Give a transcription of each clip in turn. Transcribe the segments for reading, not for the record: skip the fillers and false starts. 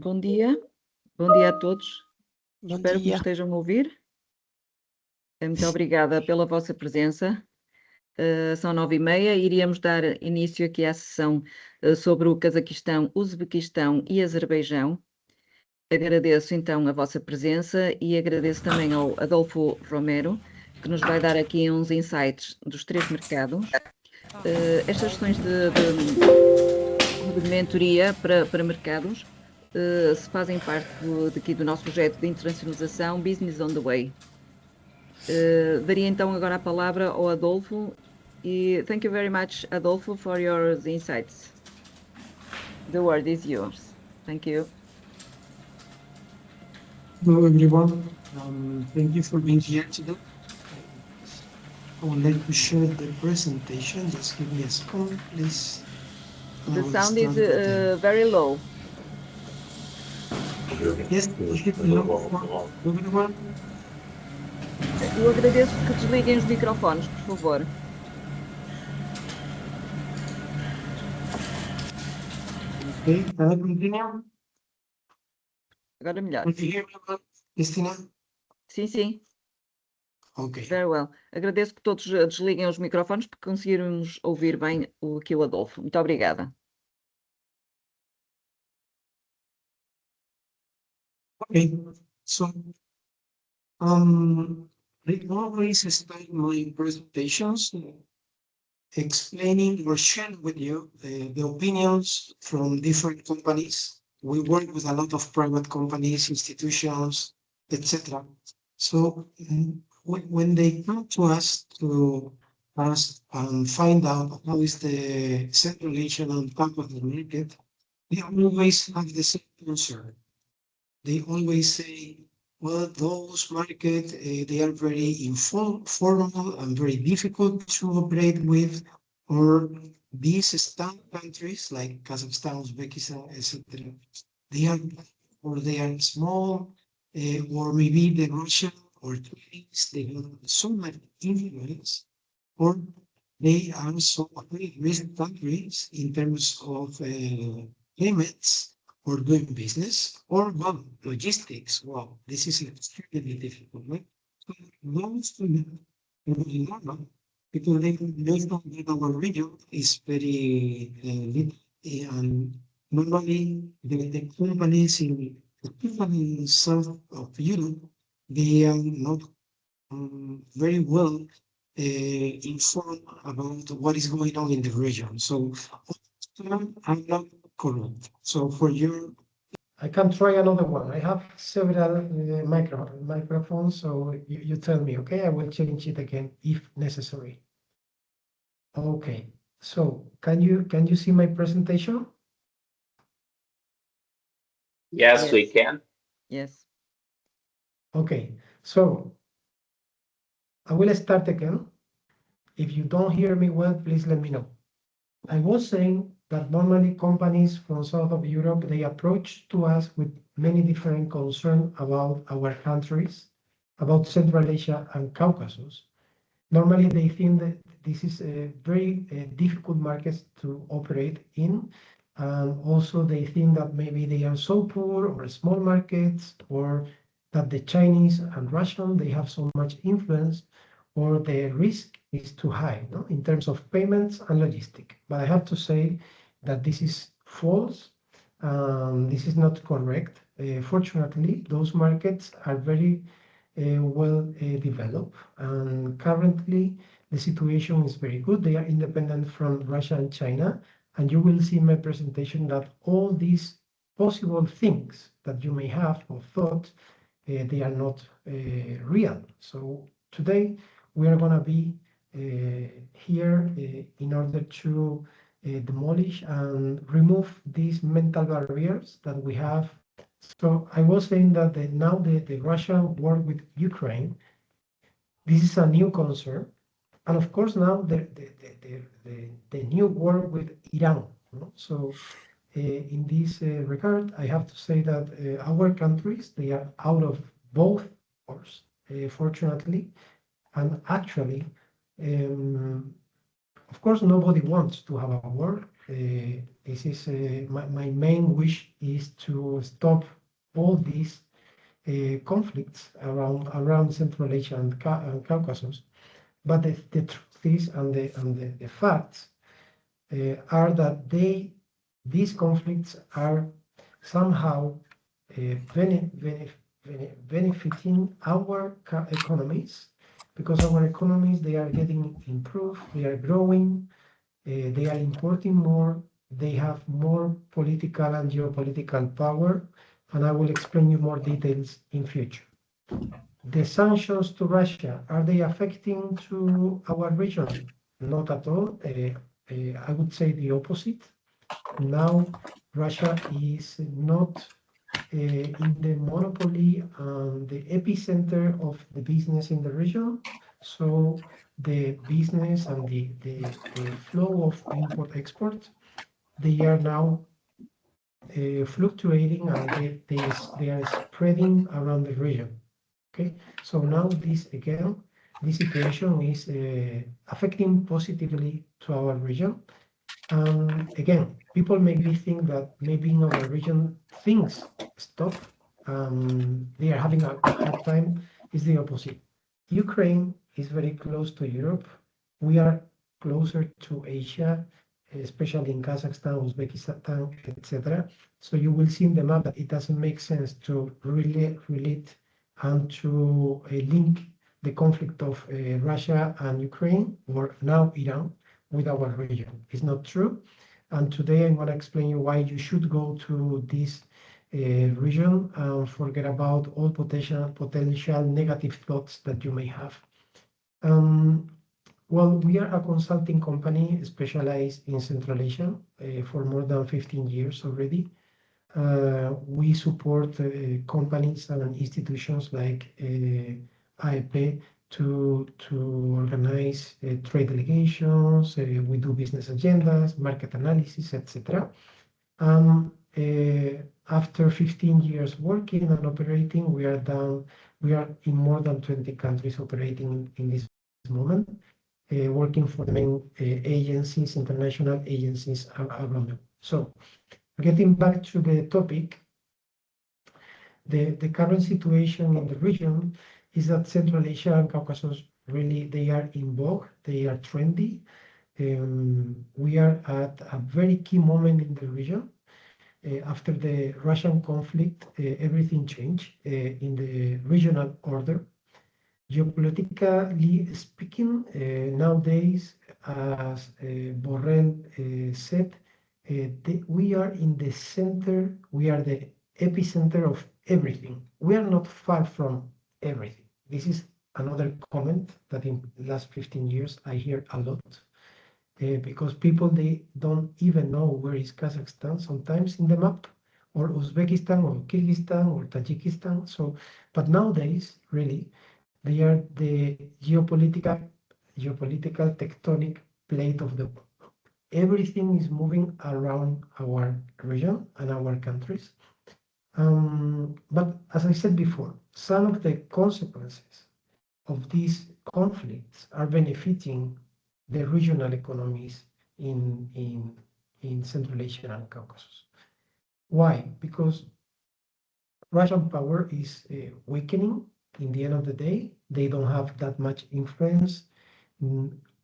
Bom dia a todos. Espero que me estejam a ouvir. Muito obrigada pela vossa presença. São 9h30 e iríamos dar início aqui à sessão sobre o Cazaquistão, Uzbequistão e Azerbaijão. Agradeço então a vossa presença e agradeço também ao Adolfo Romero, que nos vai dar aqui uns insights dos três mercados. Estas sessões de mentoria para mercados se fazem parte do nosso projeto de internacionalização Business on the Way. Daria então agora a palavra ao Adolfo e thank you very much, Adolfo, for your insights. The word is yours. Thank you. Hello everyone, thank you for being here today. I would like to share the presentation. Just give me a second, please. The sound is very low. Yes, is it low for everyone? Eu agradeço que desliguem os microfones, por favor. Okay, can I continue? Agora melhor. Can you hear me, Cristina? Sim, sim. Okay. Very well. Agradeço que todos desliguem os microfones para conseguirmos ouvir bem aqui o Adolfo. Muito obrigada. Okay, so I always start my presentations explaining or sharing with you the opinions from different companies. We work with a lot of private companies, institutions, etc. So when they come to us to ask and find out how is the Central Asian and Caucasus market, they always have the same answer. They always say, well, those markets, they are very informal and very difficult to operate with, or these STAN countries like Kazakhstan, Uzbekistan, etc. They are small, or maybe the Russian or Chinese, they have so much influence, or they are so high-risk countries in terms of payments or doing business, or well, logistics. Wow, this is extremely difficult, right? So those two are very normal because they know that our region is very little, and normally the companies in south of Europe, they are not very well informed about what is going on in the region. So I'm not correct. So for your, I can try another one. I have several microphones, so you tell me, okay? I will change it again if necessary. Okay. So can you see my presentation? Yes, we can. Yes. Okay. So I will start again. If you don't hear me well, please let me know. I was saying that normally companies from south of Europe, they approach to us with many different concerns about our countries, about Central Asia and Caucasus. Normally they think that this is a very difficult markets to operate in. Also they think that maybe they are so poor or small markets, or that the Chinese and Russian, they have so much influence, or the risk is too high, no? In terms of payments and logistic. But I have to say that this is false. This is not correct. Fortunately, those markets are very well developed, and currently the situation is very good. They are independent from Russia and China, and you will see in my presentation that all these possible things that you may have or thought, they are not real. So today we are going to be here in order to demolish and remove these mental barriers that we have. So I was saying that now the Russian war with Ukraine, this is a new concern, and of course now the new war with Iran. No? So in this regard, I have to say that our countries, they are out of both wars, fortunately, and actually. Of course, nobody wants to have a war. This is my main wish is to stop all these conflicts around Central Asia and Caucasus. But the truth is, and the facts are that these conflicts are somehow benefiting our economies, because our economies, they are getting improved, they are growing, they are importing more, they have more political and geopolitical power, and I will explain you more details in future. The sanctions to Russia, are they affecting to our region? Not at all. I would say the opposite. Now, Russia is not in the monopoly, the epicenter of the business in the region. So the business and the flow of import-export, they are now fluctuating, and they are spreading around the region. Okay, so now this situation is affecting positively to our region. Again, people maybe think that maybe in our region things stop. They are having a hard time. It's the opposite. Ukraine is very close to Europe. We are closer to Asia, especially in Kazakhstan, Uzbekistan, etc. So you will see in the map that it doesn't make sense to relate and to link the conflict of Russia and Ukraine, or now Iran, with our region. It's not true. And today I'm going to explain you why you should go to this region and forget about all potential negative thoughts that you may have. Well, we are a consulting company specialized in Central Asia for more than 15 years already. We support companies and institutions like AEP to organize trade delegations. We do business agendas, market analysis, etc. After 15 years working and operating, we are in more than 20 countries operating in this moment, working for the main agencies, international agencies around them. So, getting back to the topic, the current situation in the region is that Central Asia and Caucasus, really, they are in vogue, they are trendy. We are at a very key moment in the region. After the Russian conflict, everything changed in the regional order. Geopolitically speaking, nowadays, as Borrell said, we are in the center, we are the epicenter of everything. We are not far from everything. This is another comment that in the last 15 years I hear a lot, because people, they don't even know where is Kazakhstan sometimes in the map, or Uzbekistan, or Kyrgyzstan, or Tajikistan. So, but nowadays, really, they are the geopolitical tectonic plate of the world. Everything is moving around our region and our countries. But as I said before, some of the consequences of these conflicts are benefiting the regional economies in Central Asia and Caucasus. Why? Because Russian power is weakening. In the end of the day, they don't have that much influence.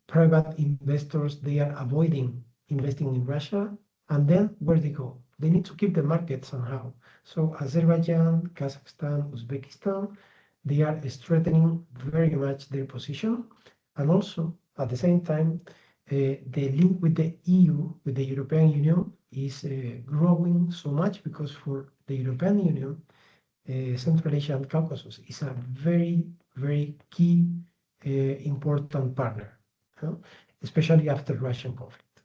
Private investors, they are avoiding investing in Russia. And then where they go? They need to keep the market somehow. So Azerbaijan, Kazakhstan, Uzbekistan, they are strengthening very much their position. And also, at the same time, the link with the EU, with the European Union, is growing so much, because for the European Union, Central Asia and Caucasus is a very, very key, important partner, especially after Russian conflict.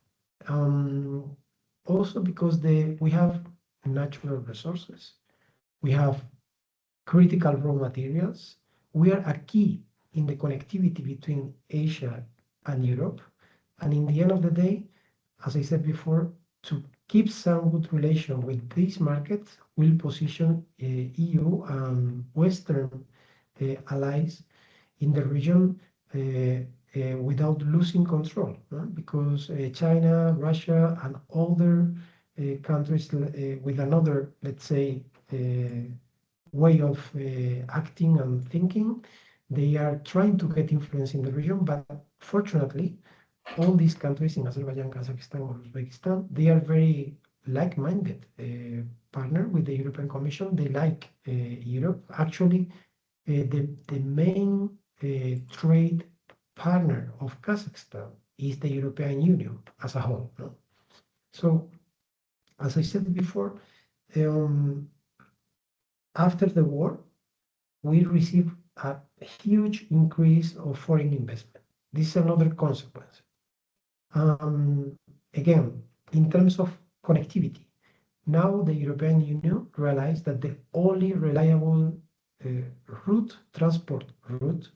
Also because we have natural resources, we have critical raw materials, we are a key in the connectivity between Asia and Europe. And in the end of the day, as I said before, to keep some good relation with these markets will position EU and Western allies in the region without losing control, because China, Russia, and other countries with another, let's say, way of acting and thinking, they are trying to get influence in the region, but fortunately, all these countries in Azerbaijan, Kazakhstan, or Uzbekistan, they are very like-minded partner with the European Commission. They like Europe. Actually, the main trade partner of Kazakhstan is the European Union as a whole. No? So, as I said before, after the war, we received a huge increase of foreign investment. This is another consequence. Again, in terms of connectivity, now the European Union realized that the only reliable transport route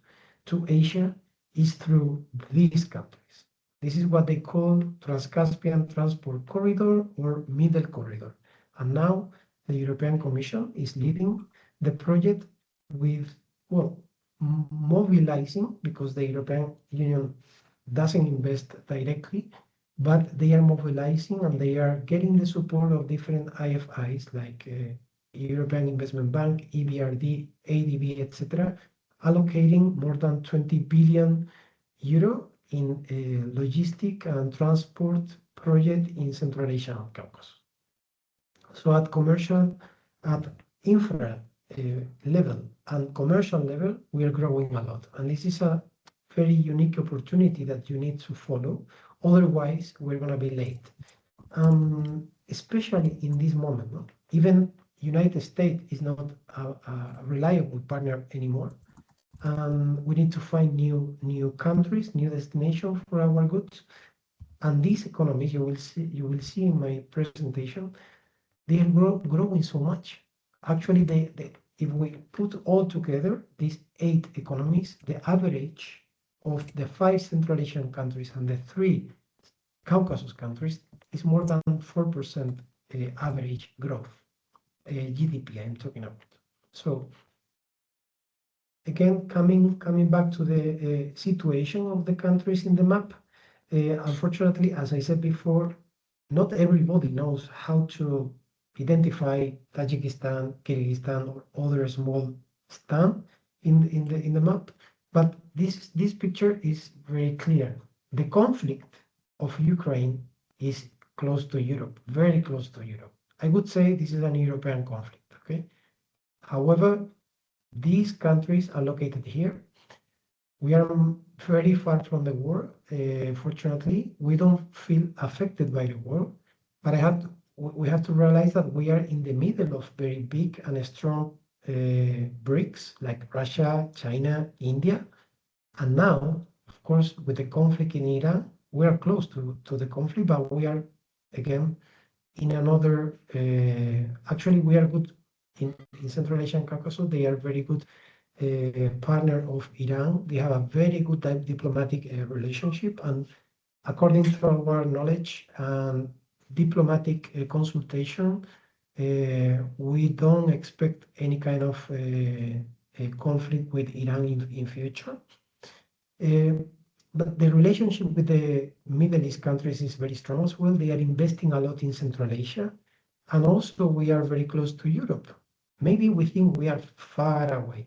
to Asia is through these countries. This is what they call Trans-Caspian Transport Corridor or Middle Corridor. And now the European Commission is leading the project with, well, mobilizing, because the European Union doesn't invest directly, but they are mobilizing and they are getting the support of different IFIs like European Investment Bank, EBRD, ADB, etc., allocating more than 20 billion euro in logistic and transport project in Central Asia and Caucasus. So at infra level and commercial level, we are growing a lot. And this is a very unique opportunity that you need to follow. Otherwise, we're going to be late. Especially in this moment, no? Even United States is not a reliable partner anymore. We need to find new countries, new destinations for our goods. And these economies, you will see in my presentation, they are growing so much. Actually, if we put all together these 8 economies, the average of the 5 Central Asian countries and the 3 Caucasus countries is more than 4% average growth, GDP I'm talking about. So again, coming back to the situation of the countries in the map, unfortunately, as I said before, not everybody knows how to identify Tajikistan, Kyrgyzstan, or other small stan in the map. But this picture is very clear. The conflict of Ukraine is close to Europe, very close to Europe. I would say this is an European conflict. Okay. However, these countries are located here. We are very far from the war. Fortunately, we don't feel affected by the war. But we have to realize that we are in the middle of very big and strong BRICS like Russia, China, India. And now, of course, with the conflict in Iran, we are close to the conflict, but we are, again, in another, actually, we are good in Central Asia and Caucasus. They are very good partner of Iran. They have a very good diplomatic relationship. And according to our knowledge and diplomatic consultation, we don't expect any kind of conflict with Iran in future. But the relationship with the Middle East countries is very strong as well. They are investing a lot in Central Asia. And also we are very close to Europe. Maybe we think we are far away,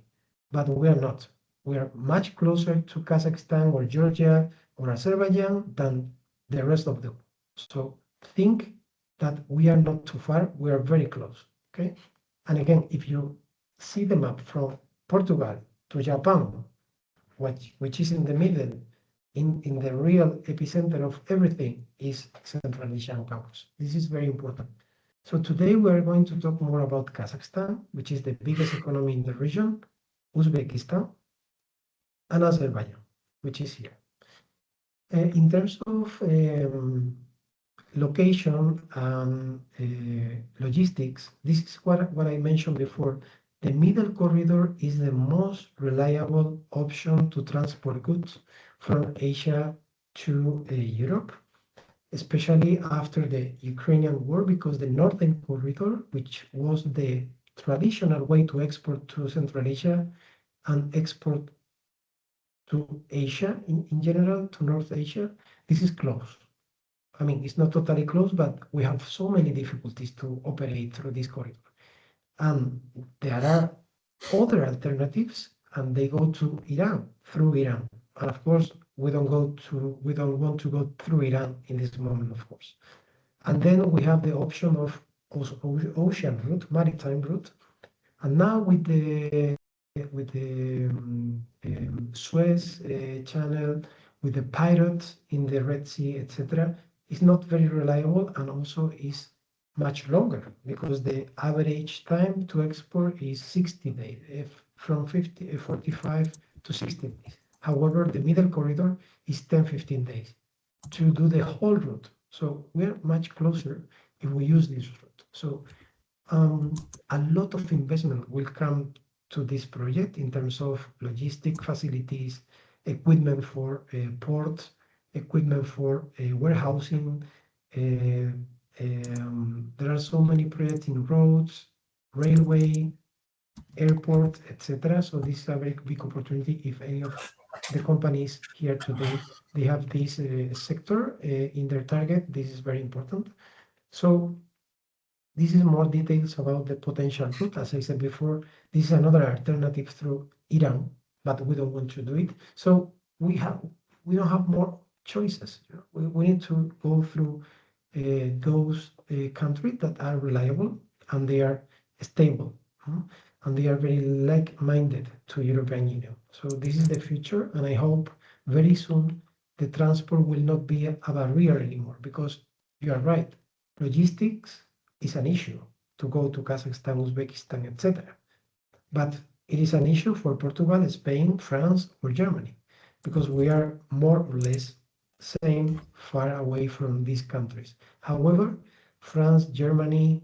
but we are not. We are much closer to Kazakhstan or Georgia or Azerbaijan than the rest of the world. So think that we are not too far, we are very close, okay? And again, if you see the map from Portugal to Japan, which is in the middle, in the real epicenter of everything is Central Asia and Caucasus. This is very important. So today we are going to talk more about Kazakhstan, which is the biggest economy in the region, Uzbekistan, and Azerbaijan, which is here. In terms of location and logistics, this is what I mentioned before. The middle corridor is the most reliable option to transport goods from Asia to Europe, especially after the Ukrainian war, because the northern corridor, which was the traditional way to export to Central Asia and export to Asia in general, to North Asia, this is close. I mean, it's not totally close, but we have so many difficulties to operate through this corridor. And there are other alternatives, and they go to Iran, through Iran. And of course, we don't want to go through Iran in this moment, of course. And then we have the option of ocean route, maritime route. And now with the Suez Channel, with the pirates in the Red Sea, etc., it's not very reliable, and also is much longer because the average time to export is 60 days, from 45 to 60 days. However, the middle corridor is 10-15 days to do the whole route. So we're much closer if we use this route. So a lot of investment will come to this project in terms of logistic facilities, equipment for ports, equipment for warehousing. There are so many projects in roads, railway, airport, etc. So this is a very big opportunity. If any of the companies here today, they have this sector in their target, this is very important. So this is more details about the potential route. As I said before, this is another alternative through Iran, but we don't want to do it. So we don't have more choices. We need to go through those countries that are reliable and they are stable, and they are very like-minded to European Union. So this is the future, and I hope very soon the transport will not be a barrier anymore, because you are right, logistics is an issue to go to Kazakhstan, Uzbekistan, etc. But it is an issue for Portugal, Spain, France, or Germany, because we are more or less same far away from these countries. However, France, Germany,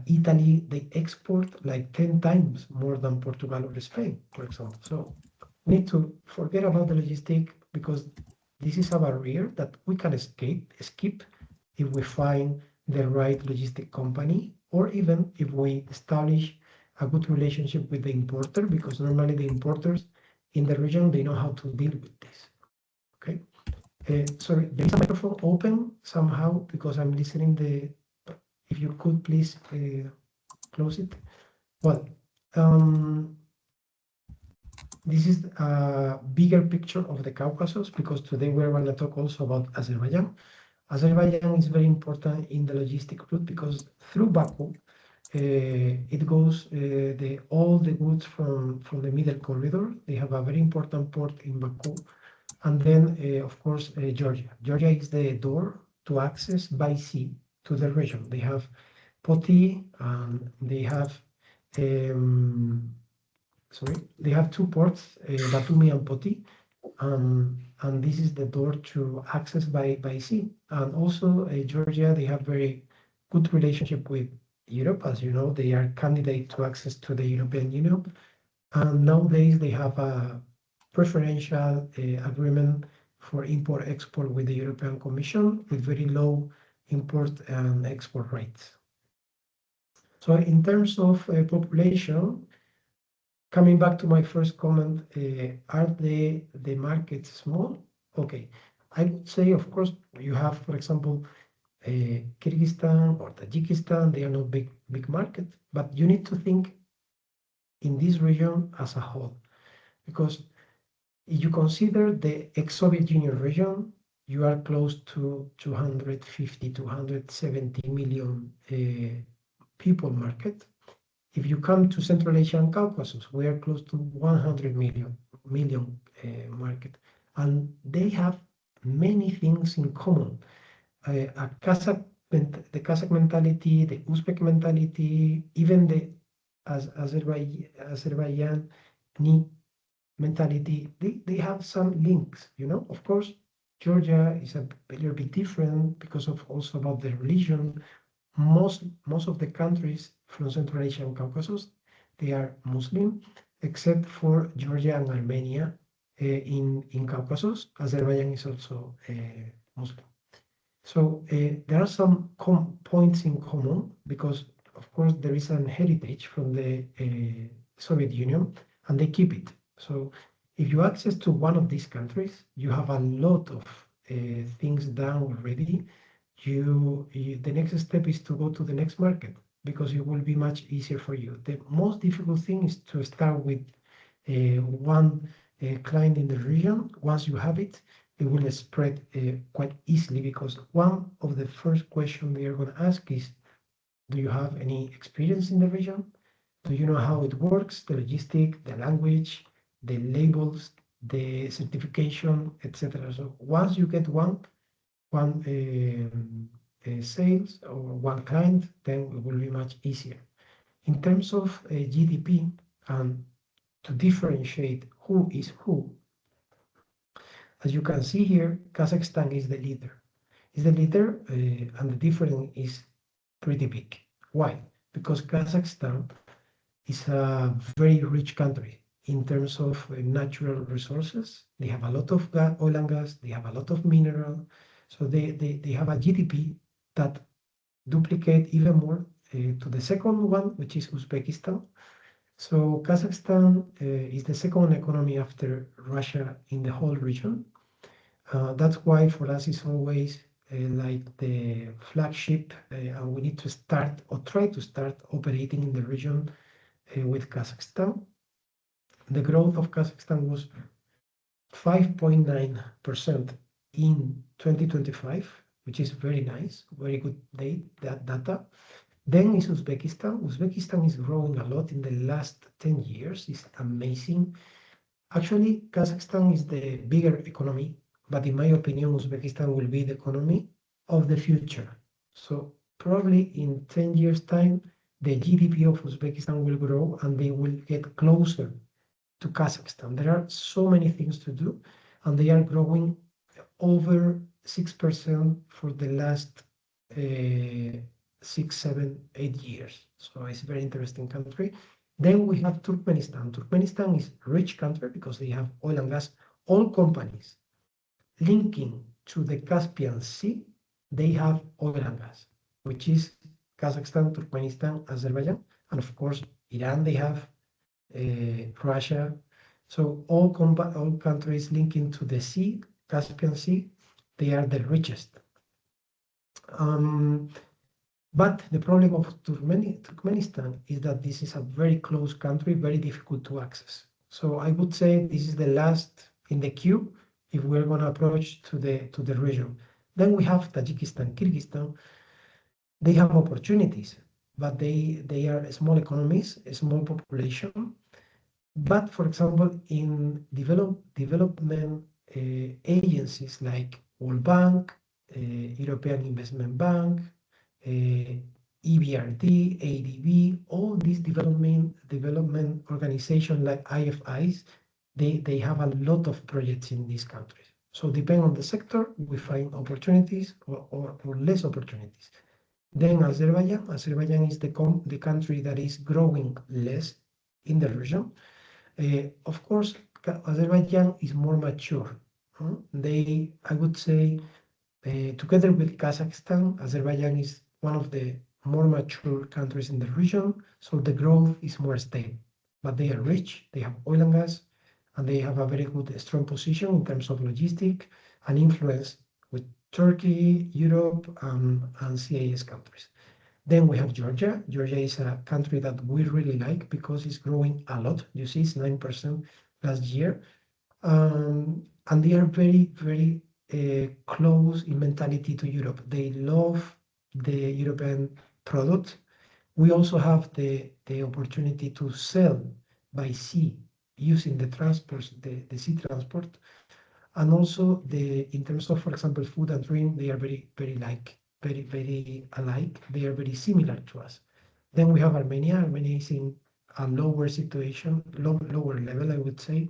Italy, they export like 10 times more than Portugal or Spain, for example. So we need to forget about the logistic, because this is a barrier that we can skip if we find the right logistic company, or even if we establish a good relationship with the importer, because normally the importers in the region, they know how to deal with this. Okay. Sorry, there is a microphone open somehow because I'm listening if you could please close it. Well, this is a bigger picture of the Caucasus, because today we're going to talk also about Azerbaijan. Azerbaijan is very important in the logistic route because through Baku, it goes all the goods from the middle corridor. They have a very important port in Baku. And then, of course, Georgia. Georgia is the door to access by sea to the region. They have Poti, and they have, they have two ports, Batumi and Poti. And this is the door to access by sea. And also Georgia, they have very good relationship with Europe. As you know, they are candidate to access to the European Union. And nowadays they have a preferential agreement for import-export with the European Commission with very low import and export rates. So in terms of population, coming back to my first comment, are the markets small? Okay, I would say, of course, you have, for example, Kyrgyzstan or Tajikistan, they are not big market, but you need to think in this region as a whole, because if you consider the ex-Soviet Union region, you are close to 250, 270 million people market. If you come to Central Asia and Caucasus, we are close to 100 million market, and they have many things in common. The Kazakh mentality, the Uzbek mentality, even the Azerbaijani mentality, they have some links, you know. Of course, Georgia is a little bit different because of also about the religion. Most of the countries from Central Asia and Caucasus, they are Muslim, except for Georgia and Armenia in Caucasus. Azerbaijan is also Muslim. So there are some points in common because, of course, there is an heritage from the Soviet Union, and they keep it. So If you access to one of these countries, you have a lot of things done already. The next step is to go to the next market because it will be much easier for you. The most difficult thing is to start with one client in the region. Once you have it, it will spread quite easily because one of the first questions they are going to ask is, do you have any experience in the region? Do you know how it works, the logistic, the language, the labels, the certification, etc. So once you get one sales or one client, then it will be much easier. In terms of GDP and to differentiate who is who, as you can see here, Kazakhstan is the leader. Is the leader, and the difference is pretty big. Why? Because Kazakhstan is a very rich country in terms of natural resources. They have a lot of oil and gas, they have a lot of mineral, so they have a GDP that duplicate even more to the second one, which is Uzbekistan. So Kazakhstan is the second economy after Russia in the whole region. That's why for us it's always like the flagship, and we need to start or try to start operating in the region with Kazakhstan. The growth of Kazakhstan was 5.9% in 2025, which is very nice, very good data. Then is Uzbekistan. Uzbekistan is growing a lot in the last 10 years. It's amazing. Actually, Kazakhstan is the bigger economy, but in my opinion, Uzbekistan will be the economy of the future. So probably in 10 years' time, the GDP of Uzbekistan will grow and they will get closer to Kazakhstan. There are so many things to do, and they are growing over 6% for the last 6, 7, 8 years. So it's a very interesting country. Then we have Turkmenistan. Turkmenistan is a rich country because they have oil and gas. All companies linking to the Caspian Sea, they have oil and gas, which is Kazakhstan, Turkmenistan, Azerbaijan, and of course, Iran, they have Russia. So all countries linking to the sea, Caspian Sea, they are the richest. But the problem of Turkmenistan is that this is a very close country, very difficult to access. So I would say this is the last in the queue if we're going to approach to the region. Then we have Tajikistan, Kyrgyzstan. They have opportunities, but they are small economies, a small population. But for example, in development agencies like World Bank, European Investment Bank, EBRD, ADB, all these development organizations like IFIs, they have a lot of projects in these countries. So depending on the sector, we find opportunities or less opportunities. Then Azerbaijan is the country that is growing less in the region. Of course, Azerbaijan is more mature. I would say, together with Kazakhstan, Azerbaijan is one of the more mature countries in the region, so the growth is more stable. But they are rich, they have oil and gas, and they have a very good, strong position in terms of logistic and influence with Turkey, Europe, and CIS countries. Then we have Georgia. Georgia is a country that we really like because it's growing a lot. You see, it's 9% last year. And they are very, very close in mentality to Europe. They love the European product. We also have the opportunity to sell by sea using the transport, the sea transport. And also in terms of, for example, food and drink, they are very, very alike. They are very similar to us. Then we have Armenia. Armenia is in a lower situation, lower level, I would say.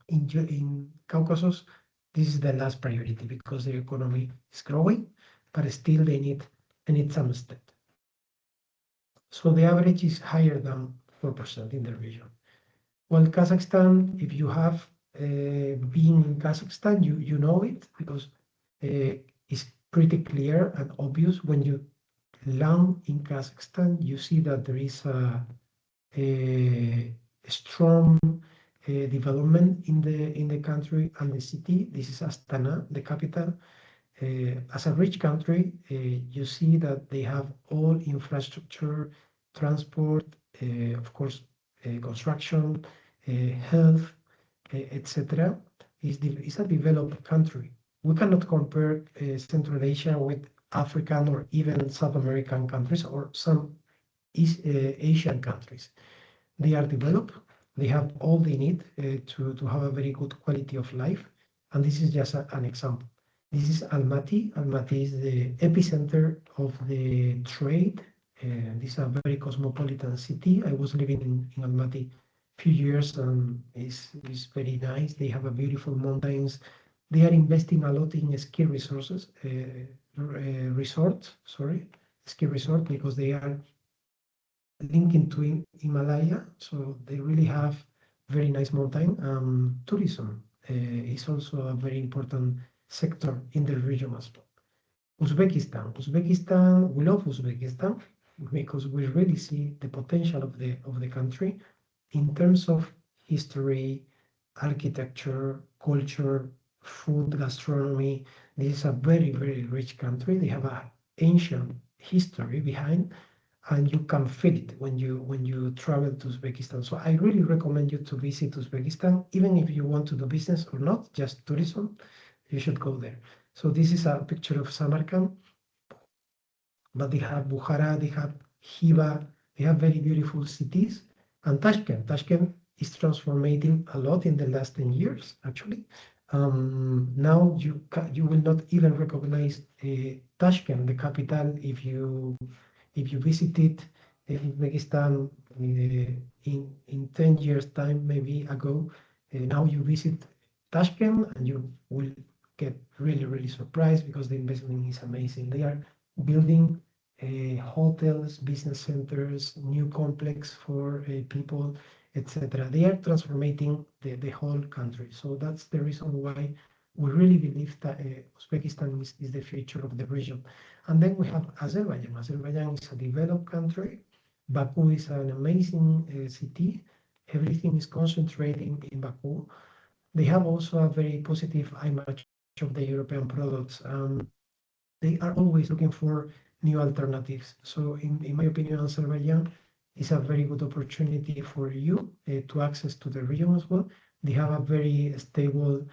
In Caucasus, this is the last priority because the economy is growing, but still they need some step. So the average is higher than 4% in the region. Well, Kazakhstan, if you have been in Kazakhstan, you know it because it's pretty clear and obvious. When you land in Kazakhstan, you see that there is a strong development in the country and the city. This is Astana, the capital. As a rich country, you see that they have all infrastructure, transport, of course, construction, health, etc. It's a developed country. We cannot compare Central Asia with African or even South American countries or some East Asian countries. They are developed. They have all they need to have a very good quality of life. And this is just an example. This is Almaty. Almaty is the epicenter of the trade. This is a very cosmopolitan city. I was living in Almaty a few years and it's very nice. They have a beautiful mountains. They are investing a lot in ski resources, ski resort, because they are linking to Himalaya. So they really have very nice mountain. Tourism is also a very important sector in the region as well. Uzbekistan, we love Uzbekistan because we really see the potential of the country in terms of history, architecture, culture, food, gastronomy. This is a very, very rich country. They have an ancient history behind, and you can feel it when you travel to Uzbekistan. So I really recommend you to visit Uzbekistan, even if you want to do business or not, just tourism. You should go there. So this is a picture of Samarkand, but they have Bukhara, they have Khiva, they have very beautiful cities, and Tashkent. Tashkent is transforming a lot in the last 10 years, actually. Now you will not even recognize Tashkent, the capital, if you visited Uzbekistan in 10 years time, maybe ago. Now you visit Tashkent and you will get really, really surprised because the investment is amazing. They are building hotels, business centers, new complex for people, etc. They are transforming the whole country. So that's the reason why we really believe that Uzbekistan is the future of the region. And then we have Azerbaijan. Azerbaijan is a developed country. Baku is an amazing city. Everything is concentrating in Baku. They have also a very positive image of the European products. They are always looking for new alternatives. So in my opinion, Azerbaijan is a very good opportunity for you to access to the region as well. They have a very stable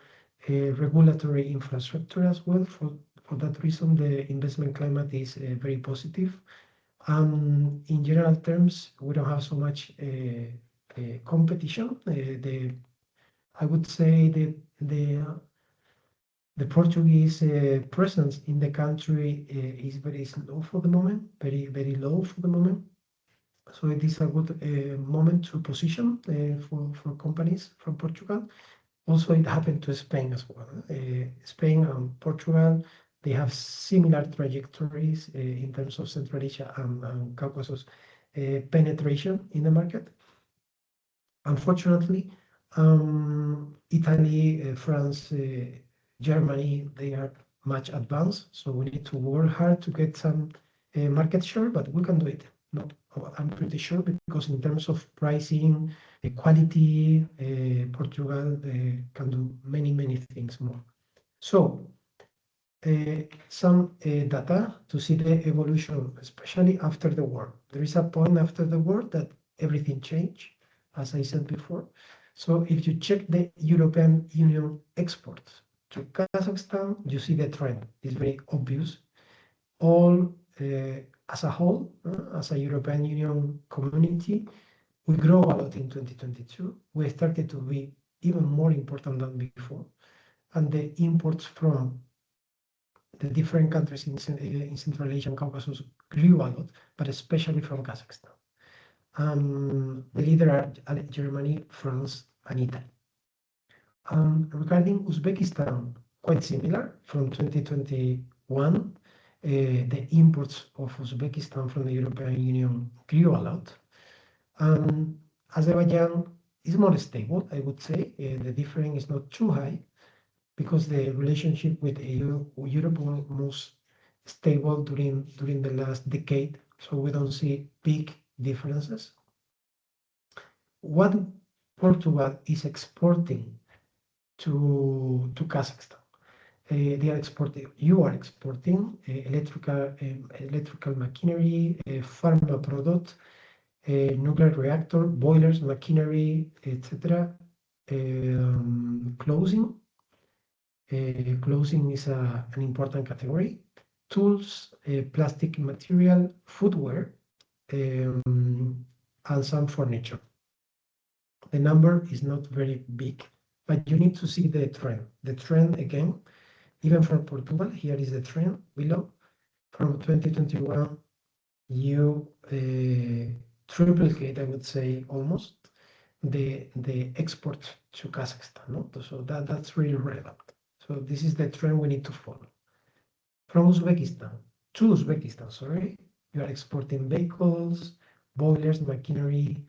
regulatory infrastructure as well. For that reason, the investment climate is very positive. In general terms, we don't have so much competition. I would say that the Portuguese presence in the country is very slow for the moment, very, very low for the moment. So it is a good moment to position for companies from Portugal. Also, it happened to Spain as well. Spain and Portugal, they have similar trajectories in terms of Central Asia and Caucasus penetration in the market. Unfortunately, Italy, France, Germany, they are much advanced. So we need to work hard to get some market share, but we can do it. No, I'm pretty sure, because in terms of pricing, quality, Portugal can do many, many things more. So some data to see the evolution, especially after the war. There is a point after the war that everything changed, as I said before. So if you check the European Union exports to Kazakhstan, you see the trend. It's very obvious. All as a whole, as a European Union community, we grow a lot in 2022. We started to be even more important than before. And the imports from the different countries in Central Asia and Caucasus grew a lot, but especially from Kazakhstan. The leader are Germany, France, and Italy. Regarding Uzbekistan, quite similar. From 2021, the imports of Uzbekistan from the European Union grew a lot. Azerbaijan is more stable, I would say. The difference is not too high because the relationship with Europe was most stable during the last decade. So we don't see big differences. What Portugal is exporting to Kazakhstan. They are exporting. You are exporting electrical machinery, pharma product, nuclear reactor, boilers, machinery, etc. Clothing. Clothing is an important category. Tools, plastic material, footwear, and some furniture. The number is not very big, but you need to see the trend. The trend again, even for Portugal, here is the trend below. From 2021, you triplicate, I would say, almost the export to Kazakhstan. No? So that's really relevant. So this is the trend we need to follow. From Uzbekistan to Uzbekistan, sorry, you are exporting vehicles, boilers, machinery,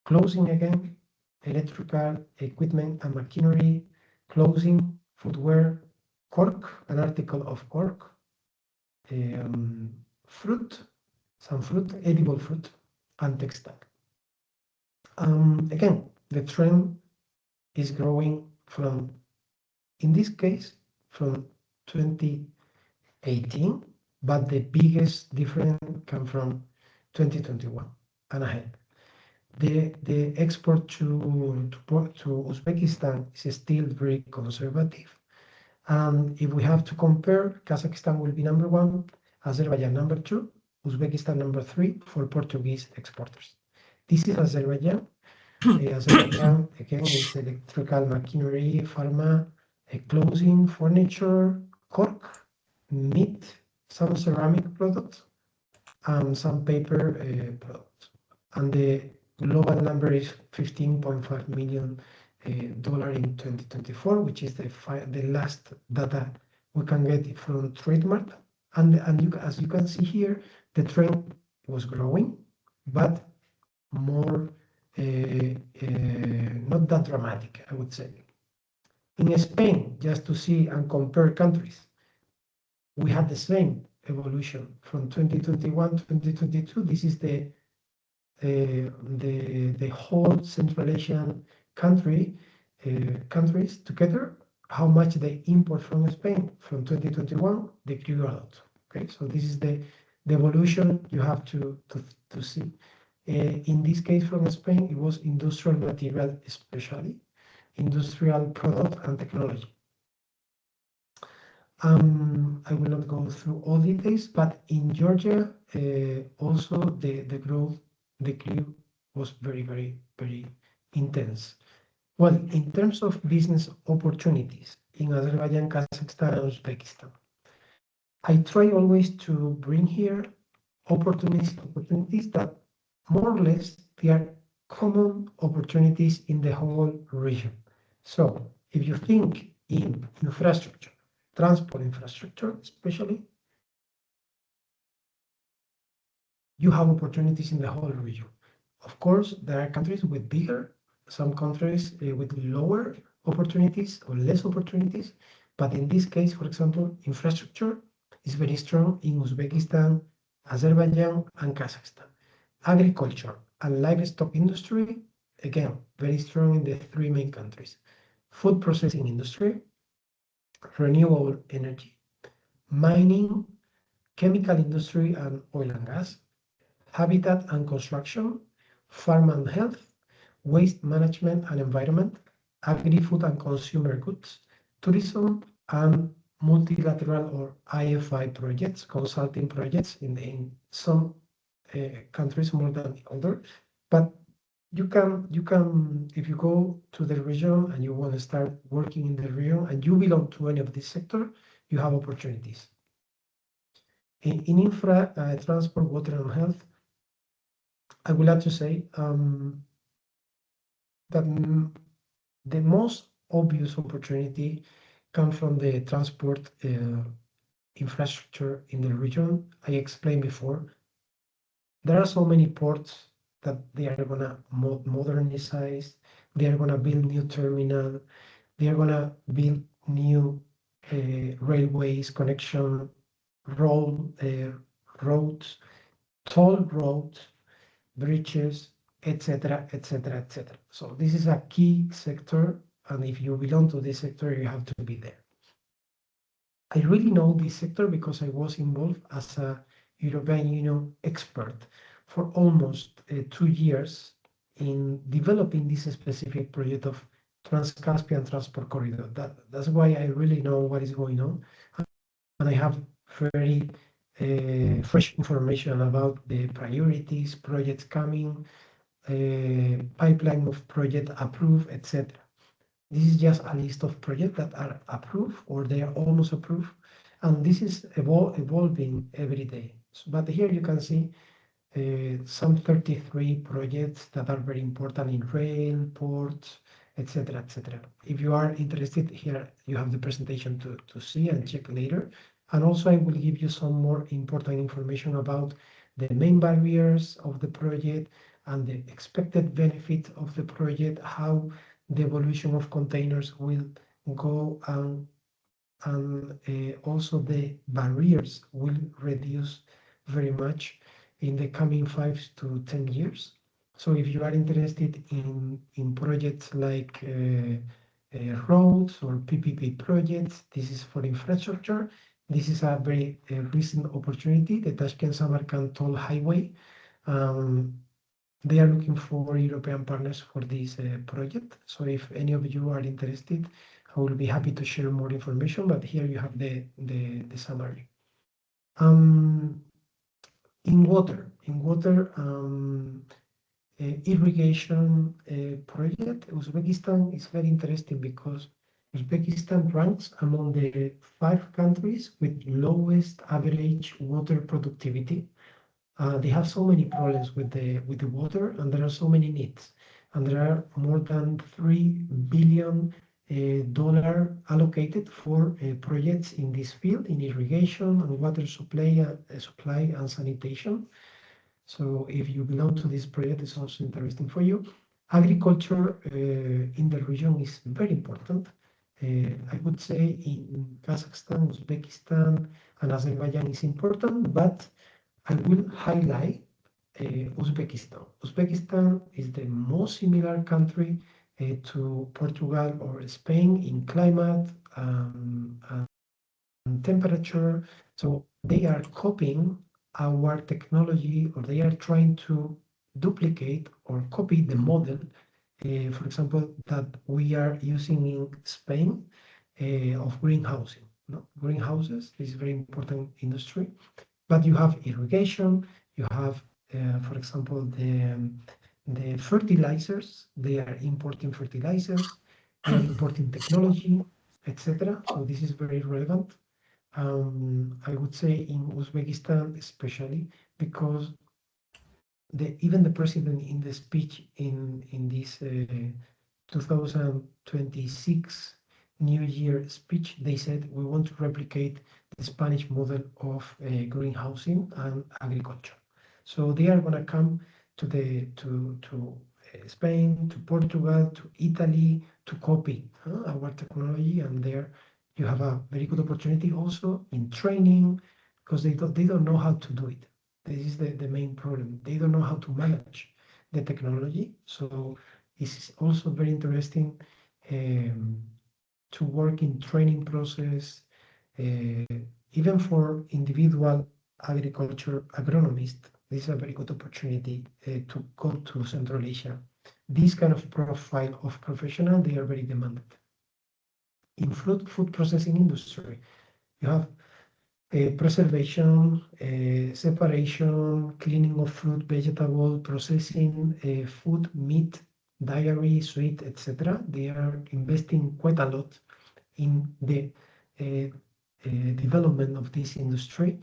clothing again, electrical equipment and machinery, clothing, footwear, cork, an article of cork, fruit, some fruit, edible fruit, and textile. Again, the trend is growing from, in this case, from 2018, but the biggest difference come from 2021 and ahead. The export to Uzbekistan is still very conservative. If we have to compare, Kazakhstan will be number 1, Azerbaijan number 2, Uzbekistan number 3 for Portuguese exporters. This is Azerbaijan. Azerbaijan, again, is electrical machinery, pharma, clothing, furniture, cork, meat, some ceramic products, and some paper products. And the global number is $15.5 million in 2024, which is the last data we can get from TradeMart. And as you can see here, the trend was growing, but more not that dramatic, I would say. In Spain, just to see and compare countries, we had the same evolution from 2021 to 2022. This is the whole Central Asian countries together, how much they import from Spain from 2021, they grew a lot. Okay, so this is the evolution you have to see. In this case from Spain, it was industrial material, especially industrial product and technology. I will not go through all details, but in Georgia, also the growth, the curve was very, very, very intense. Well, in terms of business opportunities in Azerbaijan, Kazakhstan, and Uzbekistan, I try always to bring here opportunities that more or less they are common opportunities in the whole region. So if you think in infrastructure, transport infrastructure especially, you have opportunities in the whole region. Of course, there are countries with bigger, some countries with lower opportunities or less opportunities. But in this case, for example, infrastructure is very strong in Uzbekistan, Azerbaijan, and Kazakhstan. Agriculture and livestock industry, again, very strong in the 3 main countries. Food processing industry, renewable energy, mining, chemical industry and oil and gas, habitat and construction, farm and health, waste management and environment, agri-food and consumer goods, tourism, and multilateral or IFI projects, consulting projects in some countries more than others. But you can, if you go to the region and you want to start working in the region and you belong to any of this sector, you have opportunities. In infra, transport, water and health, I would like to say that the most obvious opportunity comes from the transport infrastructure in the region. I explained before, there are so many ports that they are going to modernize, they are going to build new terminal, they are going to build new railways, connection, roads, toll roads, bridges, etc., etc., etc. So this is a key sector, and if you belong to this sector, you have to be there. I really know this sector because I was involved as a European Union expert for almost 2 years in developing this specific project of Trans-Caspian Transport Corridor. That's why I really know what is going on, and I have very fresh information about the priorities, projects coming, pipeline of project approved, etc. This is just a list of projects that are approved or they are almost approved, and this is evolving every day. But here you can see some 33 projects that are very important in rail, ports, etc., etc. If you are interested, here you have the presentation to see and check later. And also I will give you some more important information about the main barriers of the project and the expected benefit of the project, how the evolution of containers will go, and also the barriers will reduce very much in the coming 5 to 10 years. So if you are interested in projects like roads or PPP projects, this is for infrastructure. This is a very recent opportunity, the Tashkent-Samarkand Toll Highway. They are looking for European partners for this project. So if any of you are interested, I will be happy to share more information, but here you have the summary. In water, irrigation project, Uzbekistan is very interesting because Uzbekistan ranks among the 5 countries with lowest average water productivity. They have so many problems with the water, and there are so many needs, and there are more than $3 billion allocated for projects in this field, in irrigation and water supply and sanitation. So if you belong to this project, it's also interesting for you. Agriculture in the region is very important. I would say in Kazakhstan, Uzbekistan, and Azerbaijan is important, but I will highlight Uzbekistan. Uzbekistan is the most similar country to Portugal or Spain in climate and temperature. So they are copying our technology, or they are trying to duplicate or copy the model, for example, that we are using in Spain of greenhousing. Greenhouses is a very important industry. But you have irrigation, you have, for example, the fertilizers. They are importing fertilizers, they are importing technology, etc. So this is very relevant. I would say in Uzbekistan especially, because even the president in the speech in this 2026 New Year speech, they said we want to replicate the Spanish model of greenhousing and agriculture. So they are going to come to Spain, to Portugal, to Italy to copy our technology, and there you have a very good opportunity also in training, because they don't know how to do it. This is the main problem. They don't know how to manage the technology. So it's also very interesting to work in training process, even for individual agriculture agronomists. This is a very good opportunity to go to Central Asia. This kind of profile of professional, they are very demanded. In food processing industry, you have preservation, separation, cleaning of fruit, vegetable, processing, food, meat, dairy, sweet, etc. They are investing quite a lot in the development of this industry.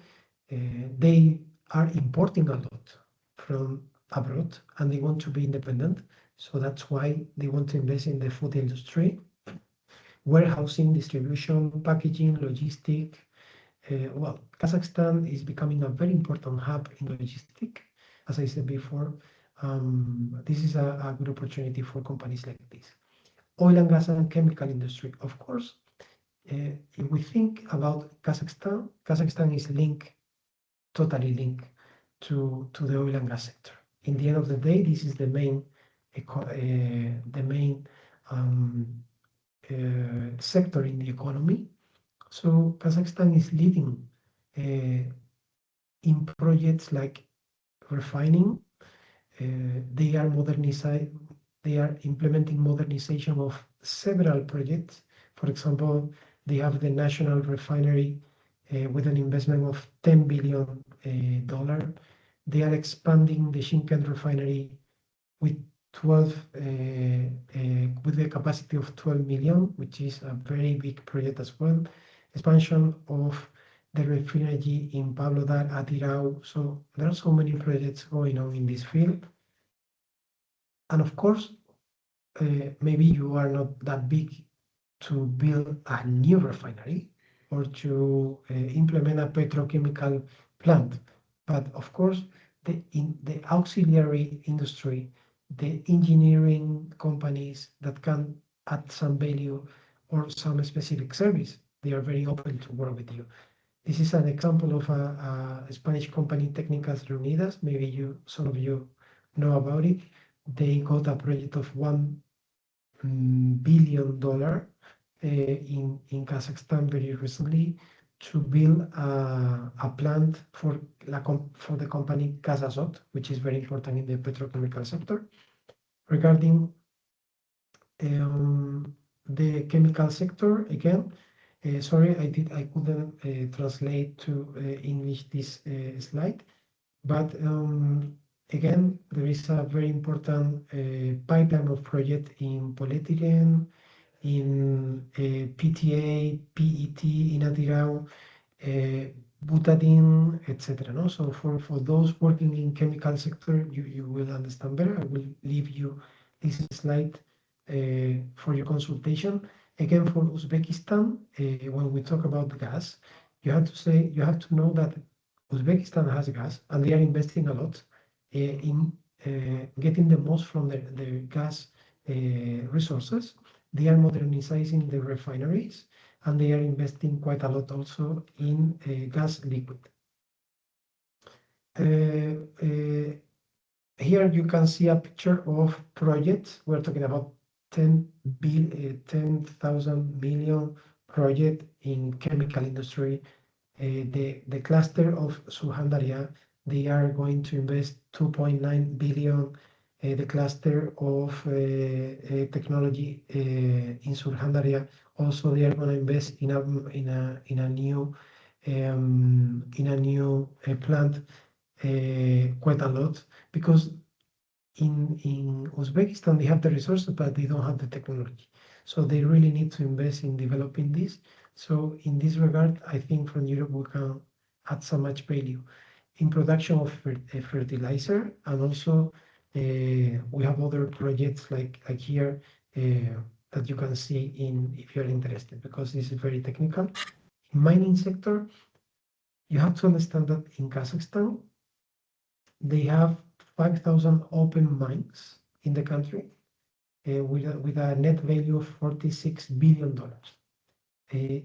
They are importing a lot from abroad, and they want to be independent. So that's why they want to invest in the food industry, warehousing, distribution, packaging, logistic. Well, Kazakhstan is becoming a very important hub in logistic, as I said before. This is a good opportunity for companies like this. Oil and gas and chemical industry, of course. If we think about Kazakhstan is totally linked to the oil and gas sector. in the end of the day, this is the main sector in the economy. So Kazakhstan is leading in projects like refining. They are implementing modernization of several projects. For example, they have the national refinery with an investment of $10 billion. They are expanding the Shymkent refinery with with a capacity of 12 million, which is a very big project as well. Expansion of the refinery in Pavlodar, Atirau. So there are so many projects going on in this field. And of course, maybe you are not that big to build a new refinery or to implement a petrochemical plant. But of course, in the auxiliary industry, the engineering companies that can add some value or some specific service, they are very open to work with you. This is an example of a Spanish company, Técnicas Reunidas. Maybe some of you know about it. They got a project of $1 billion in Kazakhstan very recently to build a plant for the company Cazaquistão, which is very important in the petrochemical sector. Regarding the chemical sector, again, sorry, I couldn't translate to English this slide, but again, there is a very important pipeline of projects in polyethylene, in PTA, PET, in Atirau, butadiene, etc. No? So for those working in chemical sector, you will understand better. I will leave you this slide for your consultation. Again, for Uzbekistan, when we talk about gas, you have to know that Uzbekistan has gas, and they are investing a lot in getting the most from their gas resources. They are modernizing the refineries, and they are investing quite a lot also in gas liquid. Here you can see a picture of projects. We're talking about 10,000 million project in chemical industry. The cluster of Surhandaria, they are going to invest 2.9 billion. The cluster of technology in Surhandaria, also they are going to invest in a new plant quite a lot, because in Uzbekistan they have the resources but they don't have the technology, so they really need to invest in developing this. So in this regard, I think from Europe we can add so much value in production of fertilizer, and also we have other projects like here that you can see if you're interested, because this is very technical. In mining sector, you have to understand that in Kazakhstan they have 5,000 open mines in the country with a net value of $46 billion.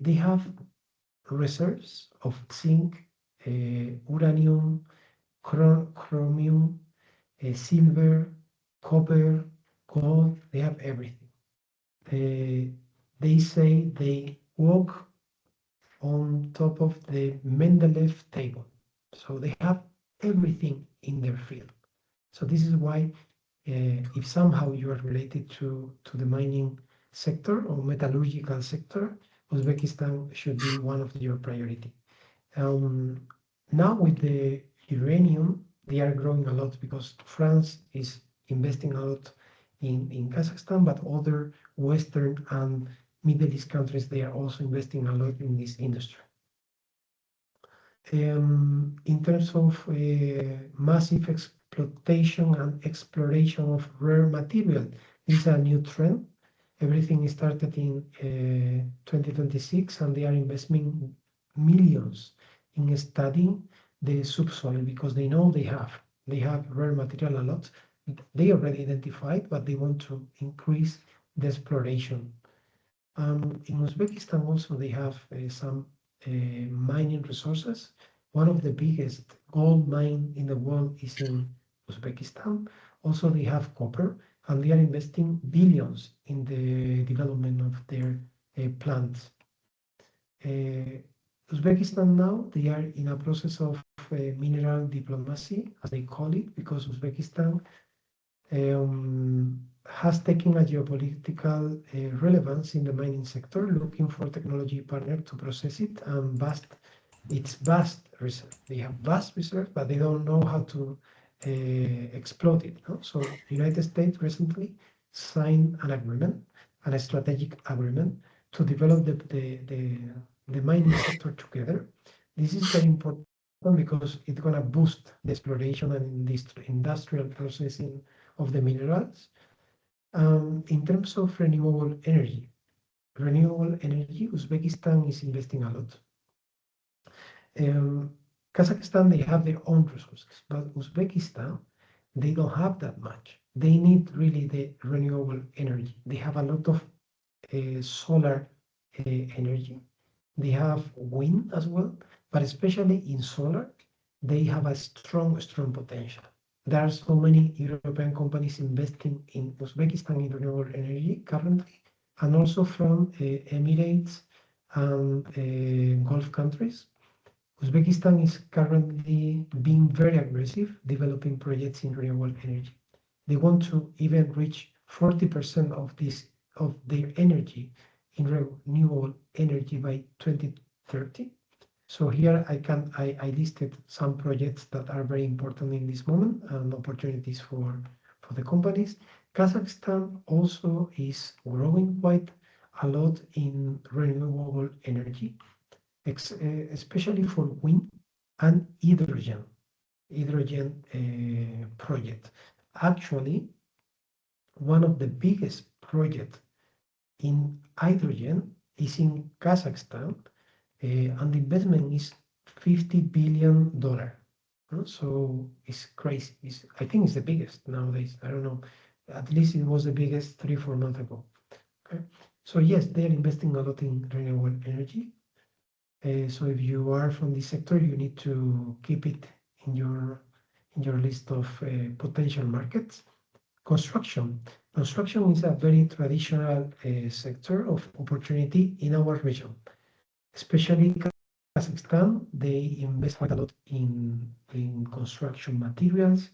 They have reserves of zinc, uranium, chromium, silver, copper, gold. They have everything. They say they walk on top of the Mendeleev table, so they have everything in their field. So this is why if somehow you are related to the mining sector or metallurgical sector, Uzbekistan should be one of your priority. Now with the uranium, they are growing a lot because France is investing a lot in Kazakhstan, but other Western and Middle East countries, they are also investing a lot in this industry. In terms of massive exploitation and exploration of rare material, this is a new trend. Everything started in 2026, and they are investing millions in studying the subsoil, because they know they have rare material a lot. They already identified, but they want to increase the exploration. In Uzbekistan also they have some mining resources. One of the biggest gold mine in the world is in Uzbekistan. Also, they have copper, and they are investing billions in the development of their plants. Uzbekistan now, they are in a process of mineral diplomacy, as they call it, because Uzbekistan has taken a geopolitical relevance in the mining sector, looking for a technology partner to process it and its vast reserve. They have vast reserve, but they don't know how to exploit it. No? So the United States recently signed an agreement, a strategic agreement, to develop the mining sector together. This is very important because it's going to boost the exploration and industrial processing of the minerals. In terms of renewable energy, Uzbekistan is investing a lot. Kazakhstan, they have their own resources, but Uzbekistan, they don't have that much. They need really the renewable energy. They have a lot of solar energy. They have wind as well, but especially in solar, they have a strong potential. There are so many European companies investing in Uzbekistan in renewable energy currently, and also from Emirates and Gulf countries. Uzbekistan is currently being very aggressive developing projects in renewable energy. They want to even reach 40% of their energy in renewable energy by 2030. So here I listed some projects that are very important in this moment and opportunities for the companies. Kazakhstan also is growing quite a lot in renewable energy, especially for wind and hydrogen project. Actually, one of the biggest projects in hydrogen is in Kazakhstan, and the investment is $50 billion. So it's crazy. I think it's the biggest nowadays. I don't know. At least it was the biggest 3-4 months ago. Okay. So yes, they're investing a lot in renewable energy. So if you are from this sector, you need to keep it in your list of potential markets. Construction is a very traditional sector of opportunity in our region, especially Kazakhstan. They invest quite a lot in construction materials.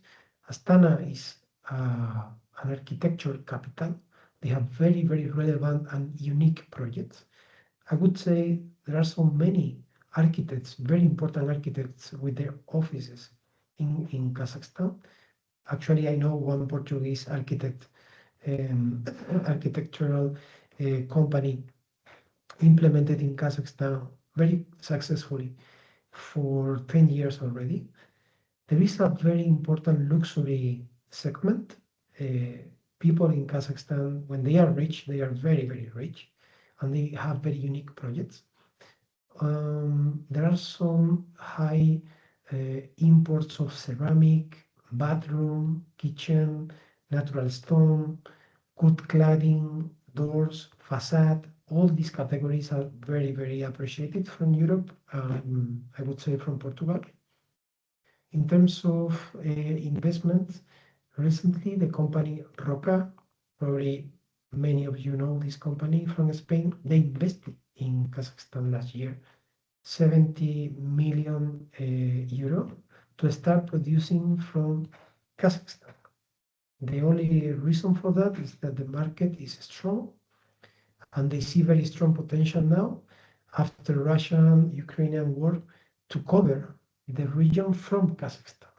Astana is an architectural capital. They have very, very relevant and unique projects. I would say there are so many architects, very important architects with their offices in Kazakhstan. Actually, I know one Portuguese architect, architectural company implemented in Kazakhstan very successfully for 10 years already. There is a very important luxury segment. People in Kazakhstan, when they are rich, they are very, very rich, and they have very unique projects. There are some high imports of ceramic, bathroom, kitchen, natural stone, wood cladding, doors, facade. All these categories are very, very appreciated from Europe, I would say from Portugal. In terms of investments, recently the company Roca, probably many of you know this company from Spain, they invested in Kazakhstan last year 70 million euro to start producing from Kazakhstan. The only reason for that is that the market is strong and they see very strong potential now after Russian-Ukrainian war to cover the region from Kazakhstan.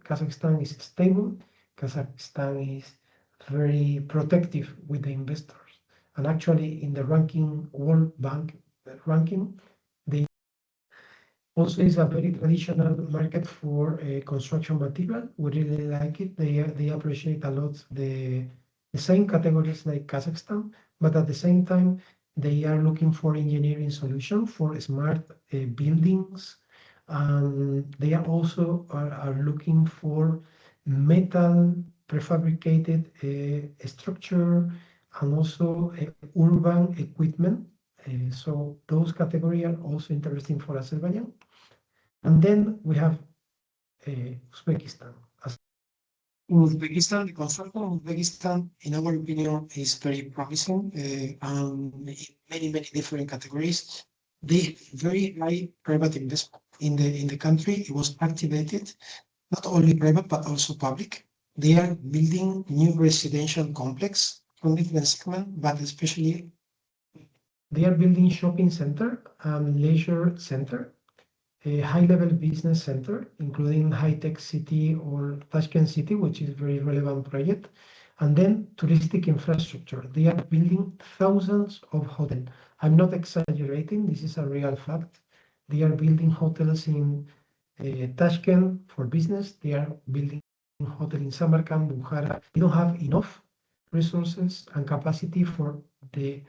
Kazakhstan is stable. Kazakhstan is very protective with the investors. And actually in the ranking, World Bank ranking, they also is a very traditional market for construction material. We really like it. They appreciate a lot the same categories like Kazakhstan, but at the same time, they are looking for engineering solution for smart buildings. They are also are looking for metal prefabricated structure and also urban equipment. So those categories are also interesting for Azerbaijan. And then we have Uzbekistan. Uzbekistan, the construction of Uzbekistan, in our opinion, is very promising in many different categories. The very high private investment in the country. It was activated, not only private but also public. They are building new residential complex from different segments, but especially they are building shopping center and leisure center, a high-level business center, including high-tech city or Tashkent city, which is a very relevant project, and then touristic infrastructure. They are building thousands of hotels. I'm not exaggerating, this is a real fact. They are building hotels in Tashkent for business. They are building hotel in Samarkand, Bukhara. They don't have enough resources and capacity for the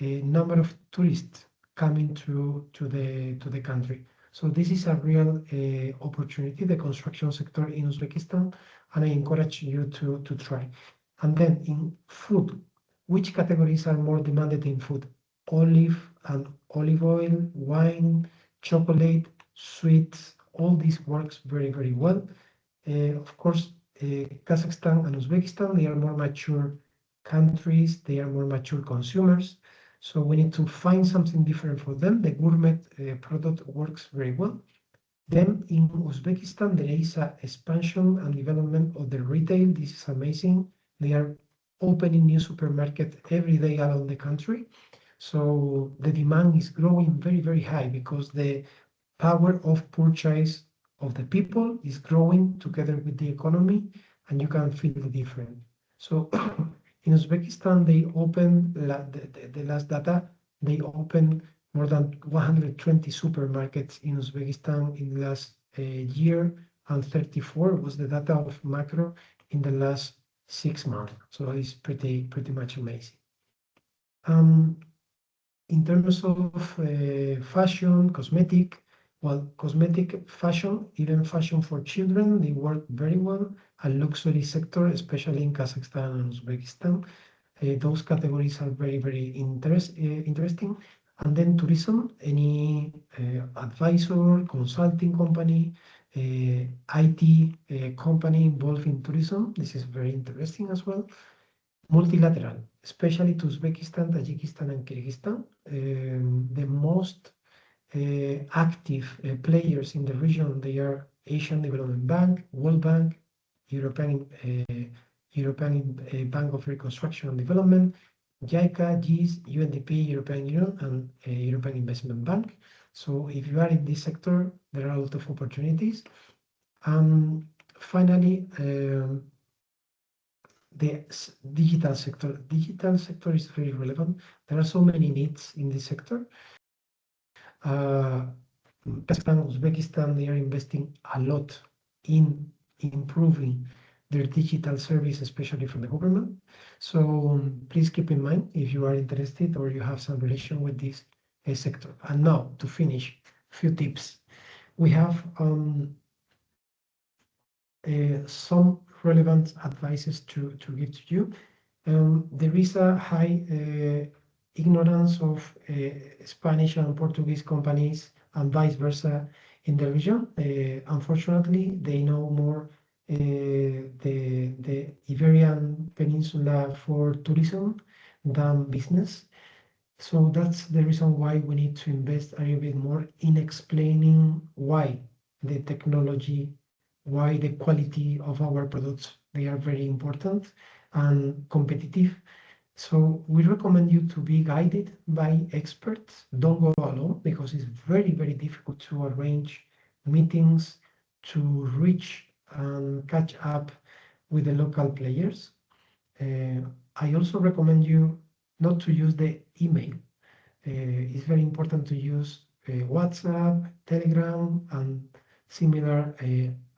number of tourists coming to the country. So this is a real opportunity, the construction sector in Uzbekistan, and I encourage you to try. And then in food, which categories are more demanded in food? Olive oil, wine, chocolate, sweets, all this works very well. Of course, Kazakhstan and Uzbekistan, they are more mature countries, they are more mature consumers. So we need to find something different for them. The gourmet product works very well. Then in Uzbekistan, there is an expansion and development of the retail. This is amazing. They are opening new supermarkets every day around the country. So the demand is growing very high because the power of purchase of the people is growing together with the economy, and you can feel the difference. So in Uzbekistan, they opened the last data. They opened more than 120 supermarkets in Uzbekistan in the last year, and 34 was the data of Macro in the last 6 months. So it's pretty much amazing. In terms of fashion, cosmetic, well, cosmetic fashion, even fashion for children, they work very well. A luxury sector, especially in Kazakhstan and Uzbekistan, those categories are very interesting. And then tourism, any advisor, consulting company, IT company involved in tourism, this is very interesting as well. Multilateral, especially to Uzbekistan, Tajikistan, and Kyrgyzstan, the most active players in the region, they are Asian Development Bank, World Bank, European Bank of Reconstruction and Development, JICA, GIS, UNDP, European Union, and European Investment Bank. So if you are in this sector, there are a lot of opportunities. Finally, the digital sector. Digital sector is very relevant. There are so many needs in this sector. Kazakhstan, Uzbekistan, they are investing a lot in improving their digital service, especially from the government. So please keep in mind if you are interested or you have some relation with this sector. And now to finish, a few tips. We have some relevant advices to give to you. There is a high ignorance of Spanish and Portuguese companies and vice versa in the region. Unfortunately, they know more the Iberian Peninsula for tourism than business. So that's the reason why we need to invest a little bit more in explaining why the technology, why the quality of our products, they are very important and competitive. So we recommend you to be guided by experts. Don't go alone because it's very difficult to arrange meetings, to reach and catch up with the local players. I also recommend you not to use the email. It's very important to use WhatsApp, Telegram, and similar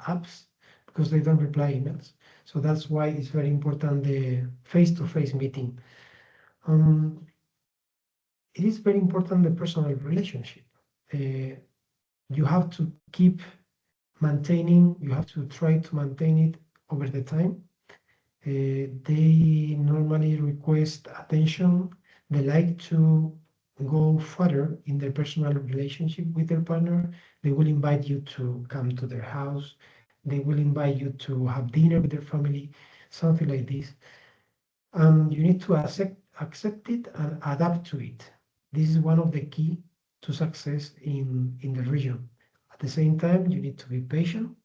apps because they don't reply emails. So that's why it's very important the face-to-face meeting. It is very important the personal relationship. You have to keep maintaining, you have to try to maintain it over the time. They normally request attention. They like to go further in their personal relationship with their partner. They will invite you to come to their house. They will invite you to have dinner with their family, something like this. You need to accept it and adapt to it. This is one of the key to success in the region. At the same time, you need to be patient.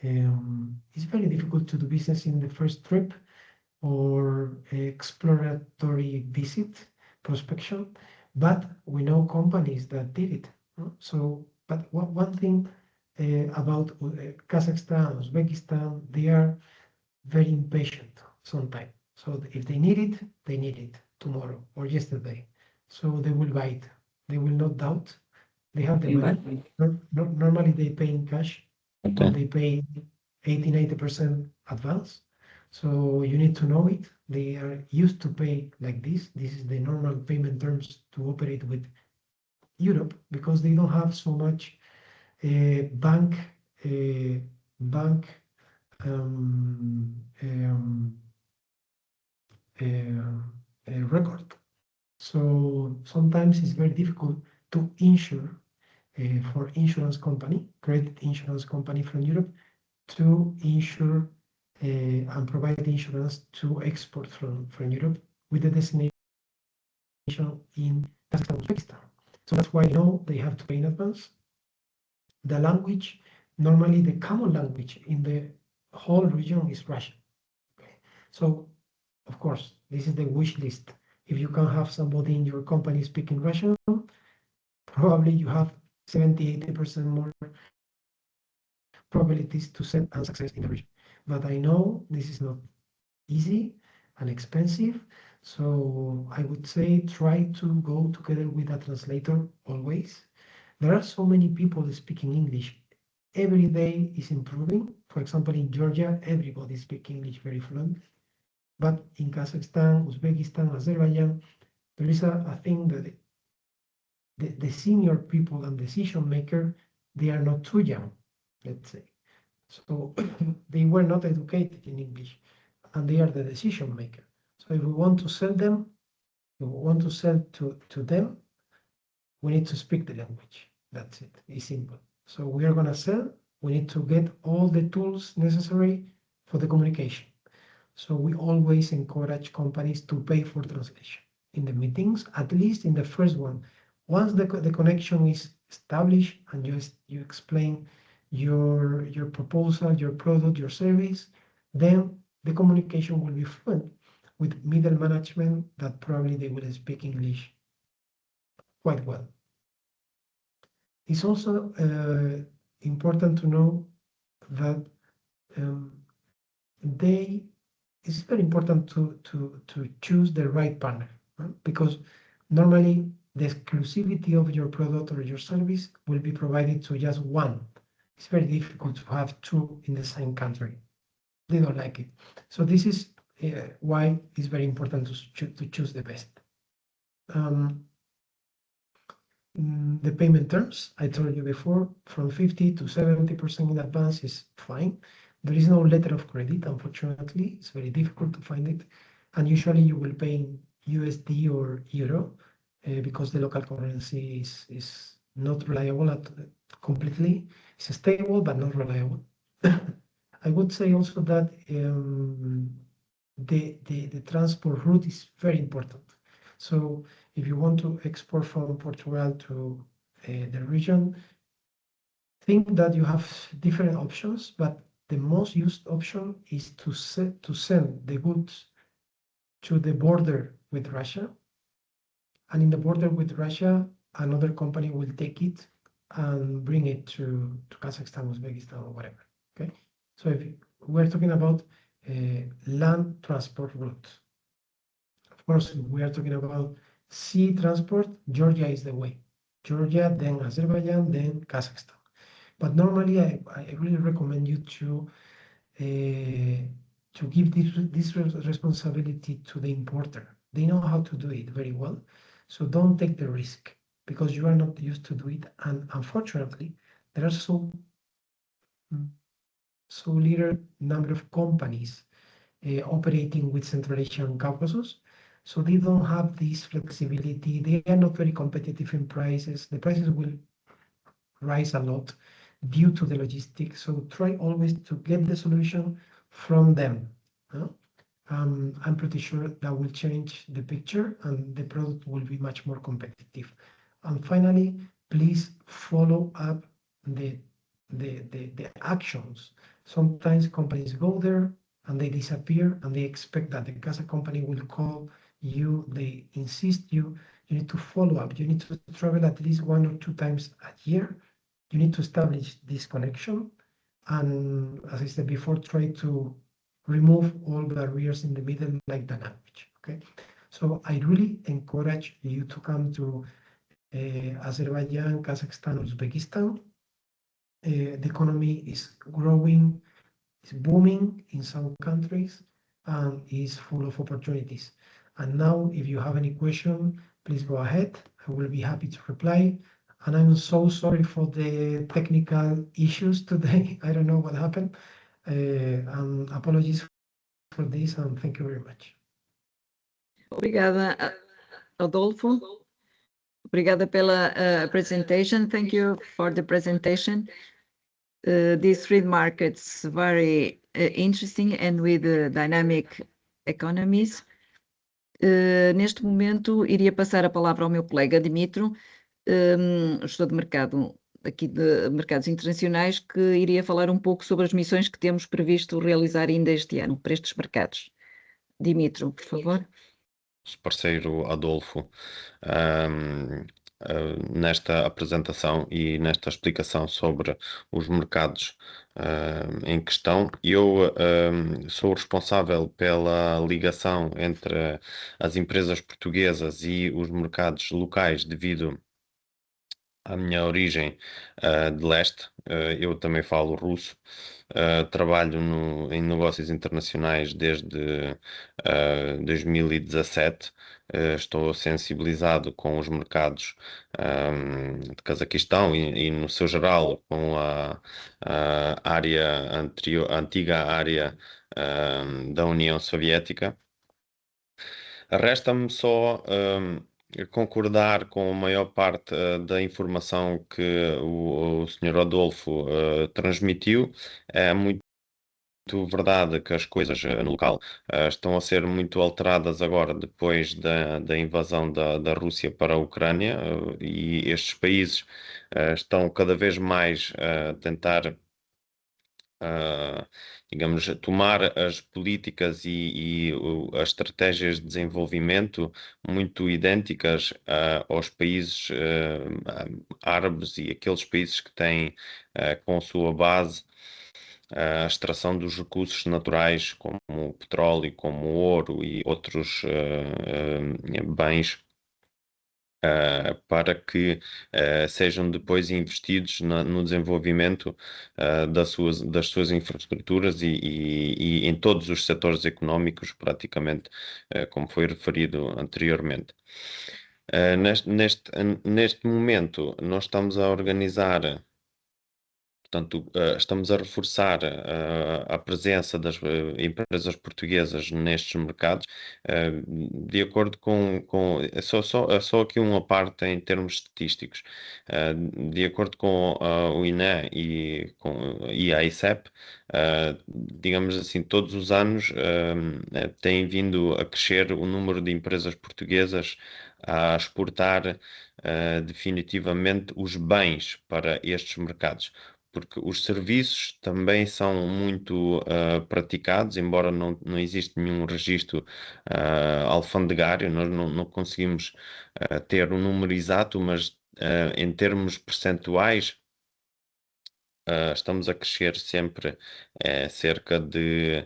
It's very difficult to do business in the first trip or exploratory visit, prospection, but we know companies that did it. So, but one thing about Kazakhstan, Uzbekistan, they are very impatient sometimes. So if they need it tomorrow or yesterday. So they will buy it. They will not doubt. They have the money. Normally they pay in cash, but they pay 80-90% advance. So you need to know it. They are used to pay like this. This is the normal payment terms to operate with Europe because they don't have so much bank record. So sometimes it's very difficult to insure for insurance company, credit insurance company from Europe, to insure and provide insurance to export from Europe with the destination in Kazakhstan, Uzbekistan. So that's why they have to pay in advance. The language, normally the common language in the whole region is Russian. Okay. So, of course, this is the wish list. If you can have somebody in your company speaking Russian, probably you have 70-80% more probabilities to sell and success in the region. But I know this is not easy and expensive. So I would say try to go together with a translator always. There are so many people speaking English. Every day is improving. For example, in Georgia, everybody speaks English very fluent. But in Kazakhstan, Uzbekistan, Azerbaijan, there is a thing that the senior people and decision maker, they are not too young, let's say. So they were not educated in English and they are the decision maker. So if we want to sell them, if we want to sell to them, we need to speak the language. That's it. It's simple. So we are going to sell. We need to get all the tools necessary for the communication. So we always encourage companies to pay for translation in the meetings, at least in the first one. Once the connection is established and you explain your proposal, your product, your service, then the communication will be fluent with middle management that probably they will speak English quite well. It's also important to know that it's very important to choose the right partner, right? Because normally the exclusivity of your product or your service will be provided to just one. It's very difficult to have two in the same country. They don't like it. So this is why it's very important to choose the best. The payment terms, I told you before, from 50 to 70% in advance is fine. There is no letter of credit, unfortunately. It's very difficult to find it. And usually you will pay in USD or Euro because the local currency is not reliable completely. It's stable, but not reliable. I would say also that the transport route is very important. So if you want to export from Portugal to the region, think that you have different options, but the most used option is to send the goods to the border with Russia. And in the border with Russia, another company will take it and bring it to Kazakhstan, Uzbekistan, or whatever. Okay. So if we're talking about land transport routes, of course, if we are talking about sea transport, Georgia is the way. Georgia, then Azerbaijan, then Kazakhstan. But normally, I really recommend you to give this responsibility to the importer. They know how to do it very well. So don't take the risk because you are not used to do it. And unfortunately, there are so little number of companies operating with Central Asia and Caucasus. So they don't have this flexibility. They are not very competitive in prices. The prices will rise a lot due to the logistics. So try always to get the solution from them. I'm pretty sure that will change the picture and the product will be much more competitive. And finally, please follow up the actions. Sometimes companies go there and they disappear and they expect that the Casa company will call you, they insist you need to follow up. You need to travel at least 1 or 2 times a year. You need to establish this connection. And as I said before, try to remove all barriers in the middle, like the language. Okay, so I really encourage you to come to Azerbaijan, Kazakhstan, Uzbekistan. The economy is growing, is booming in some countries, and is full of opportunities. And now, if you have any question, please go ahead. I will be happy to reply. And I'm so sorry for the technical issues today. I don't know what happened. And apologies for this, and thank you very much. Obrigada, Adolfo. Obrigada pela presentation. Thank you for the presentation. These three markets very interesting and with dynamic economies. Neste momento, iria passar a palavra ao meu colega Dimitro, gestor de mercado aqui de mercados internacionais, que iria falar um pouco sobre as missões que temos previsto realizar ainda este ano para estes mercados. Dimitro, por favor. Parceiro Adolfo, nesta apresentação e nesta explicação sobre os mercados em questão, eu sou responsável pela ligação entre as empresas portuguesas e os mercados locais devido à minha origem de leste. Eu também falo russo. Trabalho em negócios internacionais desde 2017. Estou sensibilizado com os mercados de Cazaquistão e no seu geral com a área anterior, a antiga área da União Soviética. Resta-me só concordar com a maior parte da informação que o Sr. Adolfo transmitiu. É muito verdade que as coisas no local estão a ser muito alteradas agora depois da invasão da Rússia para a Ucrânia, e estes países estão cada vez mais a tentar digamos, tomar as políticas e as estratégias de desenvolvimento muito idênticas aos países árabes e aqueles países que têm com sua base a extração dos recursos naturais, como o petróleo, como o ouro e outros bens, para que sejam depois investidos no desenvolvimento das suas infraestruturas e em todos os setores económicos, praticamente, como foi referido anteriormente. Neste momento, nós estamos a organizar. Portanto, estamos a reforçar a presença das empresas portuguesas nestes mercados, de acordo com só aqui uma parte em termos estatísticos. De acordo com o INE e a ICEP, digamos assim, todos os anos tem vindo a crescer o número de empresas portuguesas a exportar definitivamente os bens para estes mercados, porque os serviços também são muito praticados, embora não exista nenhum registro alfandegário. Nós não conseguimos ter um número exato, mas em termos percentuais estamos a crescer sempre cerca de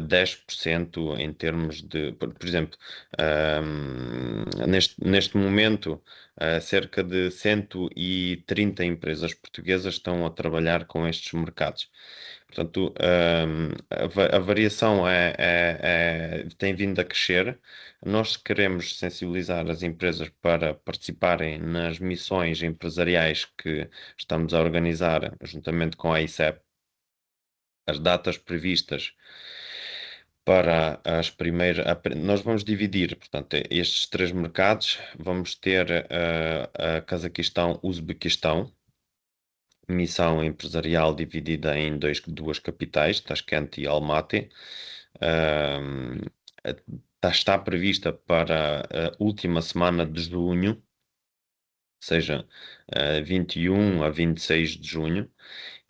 10% em termos de, por exemplo, neste momento cerca de 130 empresas portuguesas estão a trabalhar com estes mercados. Portanto, a variação tem vindo a crescer. Nós queremos sensibilizar as empresas para participarem nas missões empresariais que estamos a organizar juntamente com a ICEP. As datas previstas para as primeiras... Nós vamos dividir, portanto, estes 3 mercados. Vamos ter a Cazaquistão, Uzbequistão. missão empresarial dividida em duas capitais, Tashkent e Almaty. Está prevista para a última semana de junho, seja 21 a 26 de junho,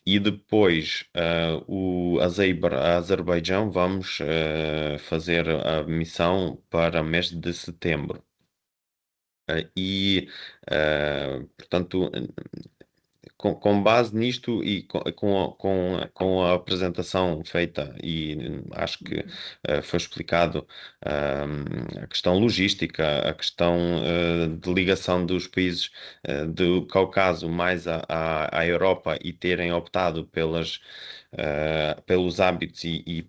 e depois a Azerbaijão vamos fazer a missão para mês de setembro. Portanto, com base nisto e com a apresentação feita, e acho que foi explicado a questão logística, a questão de ligação dos países do Cáucaso mais à Europa e terem optado pelos hábitos e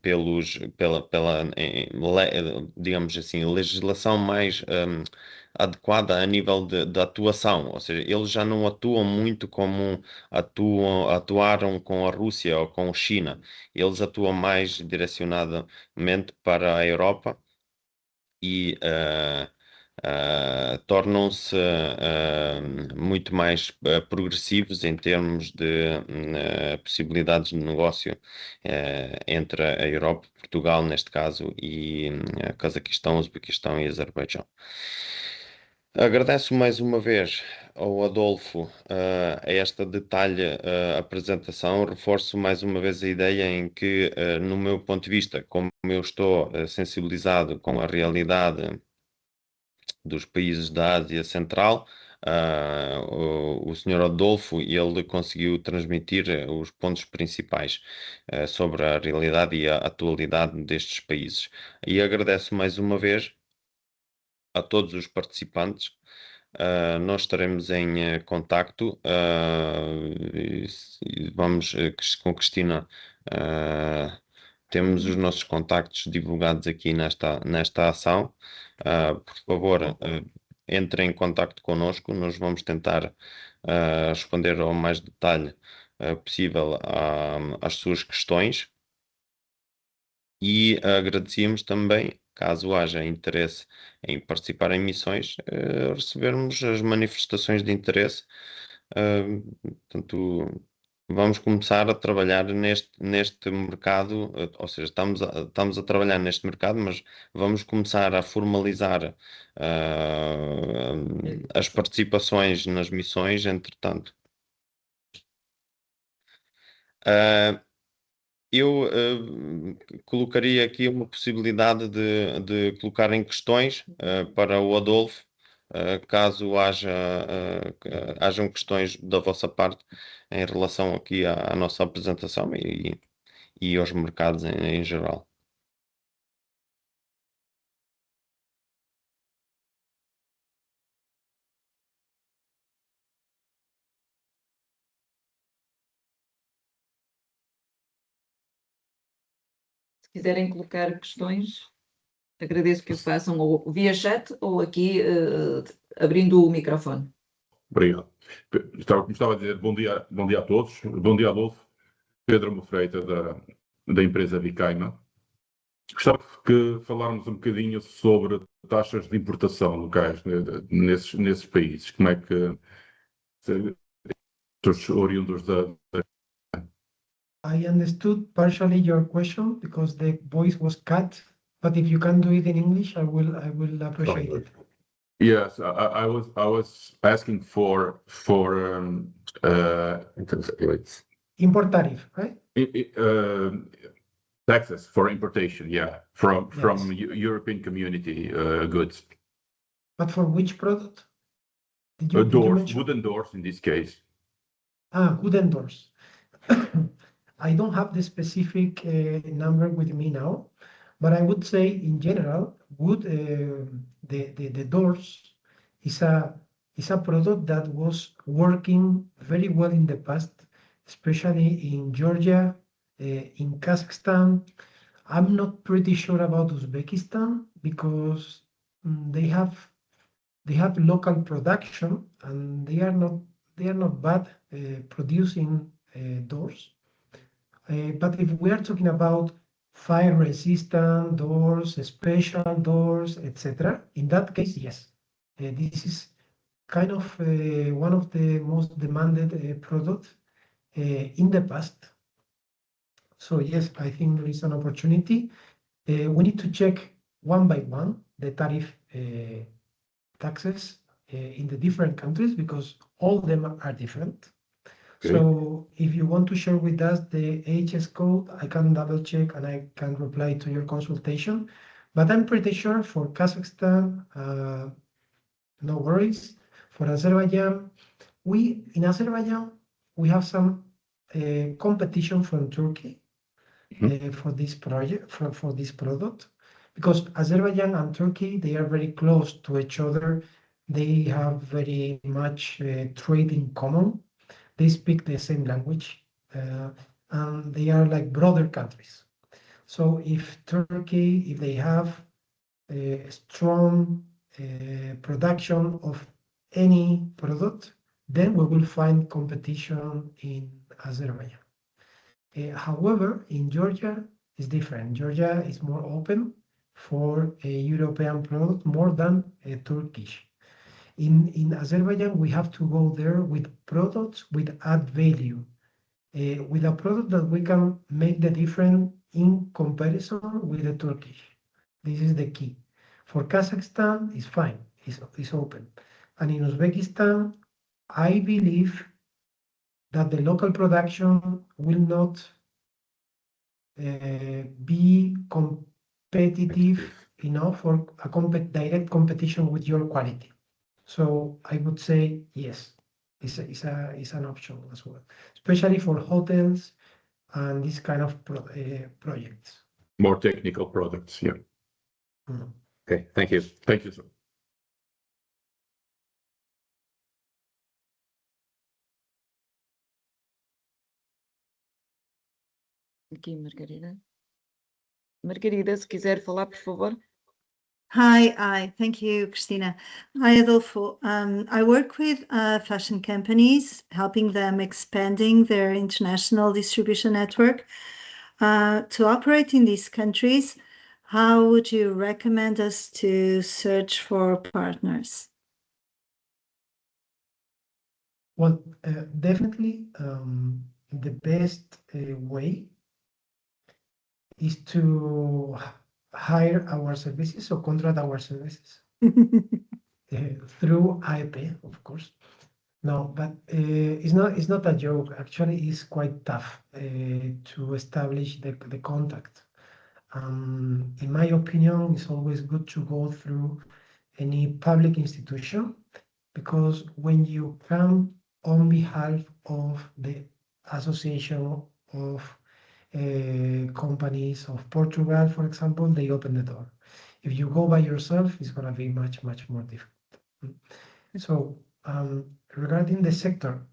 digamos assim, legislação mais adequada a nível de atuação, ou seja, eles já não atuam muito como atuaram com a Rússia ou com a China, eles atuam mais direcionadamente para a Europa e tornam-se muito mais progressivos em termos de possibilidades de negócio entre a Europa, Portugal neste caso, e Cazaquistão, Uzbequistão e Azerbaijão. Agradeço mais uma vez ao Adolfo esta detalhe apresentação. Reforço mais uma vez a ideia em que, no meu ponto de vista, como eu estou sensibilizado com a realidade dos países da Ásia Central, o Sr. Adolfo, ele conseguiu transmitir os pontos principais sobre a realidade e a atualidade destes países. E agradeço mais uma vez a todos os participantes. Nós estaremos em contacto. Vamos com Cristina. Temos os nossos contactos divulgados aqui nesta ação. Por favor, entrem em contacto connosco. Nós vamos tentar responder ao mais detalhe possível às suas questões. E agradecíamos também, caso haja interesse em participar em missões, recebermos as manifestações de interesse. Portanto, vamos começar a trabalhar neste mercado, ou seja, estamos a trabalhar neste mercado, mas vamos começar a formalizar as participações nas missões, entretanto. Eu colocaria aqui uma possibilidade de colocarem questões para o Adolfo, caso hajam questões da vossa parte em relação aqui à nossa apresentação e aos mercados em geral. Se quiserem colocar questões, agradeço que o façam ou via chat ou aqui abrindo o microfone. Obrigado. Como estava a dizer, bom dia a todos. Bom dia, Adolfo. Pedro Mofreita, da empresa Vicaima. Gostava que falarmos um bocadinho sobre taxas de importação locais nesses países. Como é que os oriundos da... I understood partially your question because the voice was cut, but if you can do it in English, I will appreciate it. Yes, I was asking for import tariff, right? Taxes for importation, yeah, from European Community goods. But for which product? Did you Doors, wooden doors in this case. Wooden doors. I don't have the specific number with me now, but I would say in general, wood, the doors is a product that was working very well in the past, especially in Georgia, in Kazakhstan. I'm not pretty sure about Uzbekistan because they have local production and they are not bad producing doors. But if we are talking about fire-resistant doors, special doors, etc., in that case, yes, this is kind of one of the most demanded products in the past. So yes, I think there is an opportunity. We need to check one by one the tariff taxes in the different countries because all of them are different. Okay. So if you want to share with us the HS code, I can double check and I can reply to your consultation. But I'm pretty sure for Kazakhstan, no worries. For Azerbaijan, in Azerbaijan, we have some competition from Turkey for this project, for this product, because Azerbaijan and Turkey, they are very close to each other. They have very much trade in common. They speak the same language, and they are like brother countries. So if Turkey, if they have a strong production of any product, then we will find competition in Azerbaijan. However, in Georgia, it's different. Georgia is more open for a European product more than a Turkish. In Azerbaijan, we have to go there with products with add value, with a product that we can make the difference in comparison with the Turkish. This is the key. For Kazakhstan, it's fine, it's open. And in Uzbekistan, I believe that the local production will not be competitive enough for a direct competition with your quality. So I would say yes, it's an option as well, especially for hotels and this kind of projects. More technical products, yeah. Mhm. Okay, thank you. Thank you, sir. Aqui, Margarida. Margarida, se quiser falar, por favor. Hi, thank you, Christina. Hi, Adolfo. I work with fashion companies, helping them expanding their international distribution network. To operate in these countries, how would you recommend us to search for partners? Well, definitely the best way is to hire our services or contract our services through AEP, of course. No, but it's not a joke. Actually, it's quite tough to establish the contact. In my opinion, it's always good to go through any public institution, because when you come on behalf of the Association of companies of Portugal, for example, they open the door. If you go by yourself, it's going to be much more difficult. So regarding the sector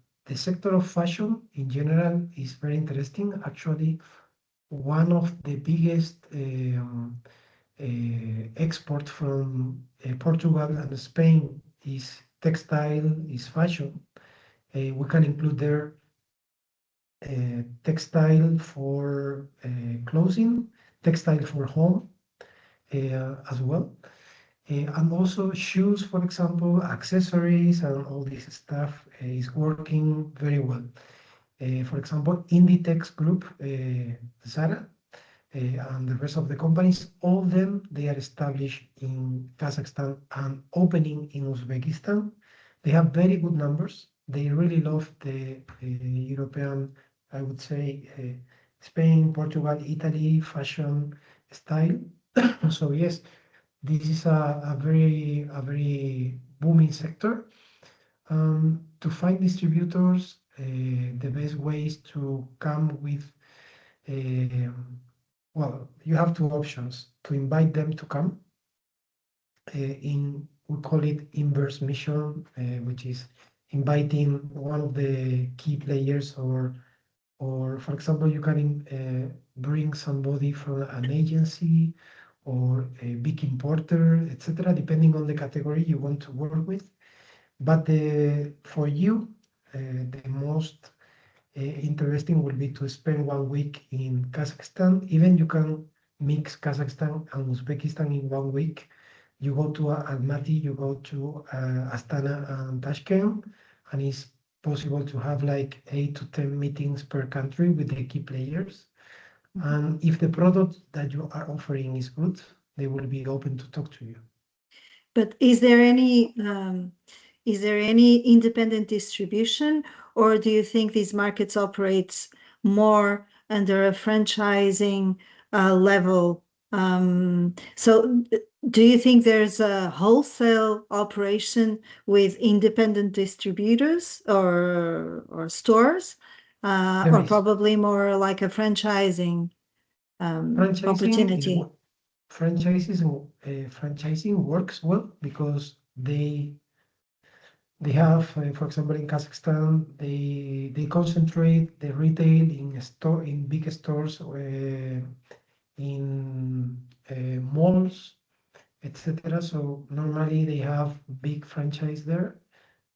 of fashion in general is very interesting. Actually, one of the biggest export from Portugal and Spain is textile, is fashion. We can include there textile for clothing, textile for home as well. And also shoes, for example, accessories and all this stuff is working very well. For example, Inditex Group, Zara, and the rest of the companies, all of them, they are established in Kazakhstan and opening in Uzbekistan. They have very good numbers. They really love the European, I would say, Spain, Portugal, Italy fashion style. So yes, this is a very booming sector. To find distributors, the best way is to come with, well, you have two options: to invite them to come. We call it inverse mission, which is inviting one of the key players, or for example, you can bring somebody from an agency or a big importer, etc., depending on the category you want to work with. But for you, the most interesting will be to spend 1 week in Kazakhstan. Even you can mix Kazakhstan and Uzbekistan in 1 week. You go to Almaty, you go to Astana and Tashkent, and it's possible to have like 8 to 10 meetings per country with the key players. And if the product that you are offering is good, they will be open to talk to you. But is there any independent distribution, or do you think these markets operates more under a franchising level? So do you think there's a wholesale operation with independent distributors or stores, or probably more like a franchising opportunity? Franchising works well because they have, for example, in Kazakhstan, they concentrate the retail in big stores, in malls, etc. So normally they have big franchise there,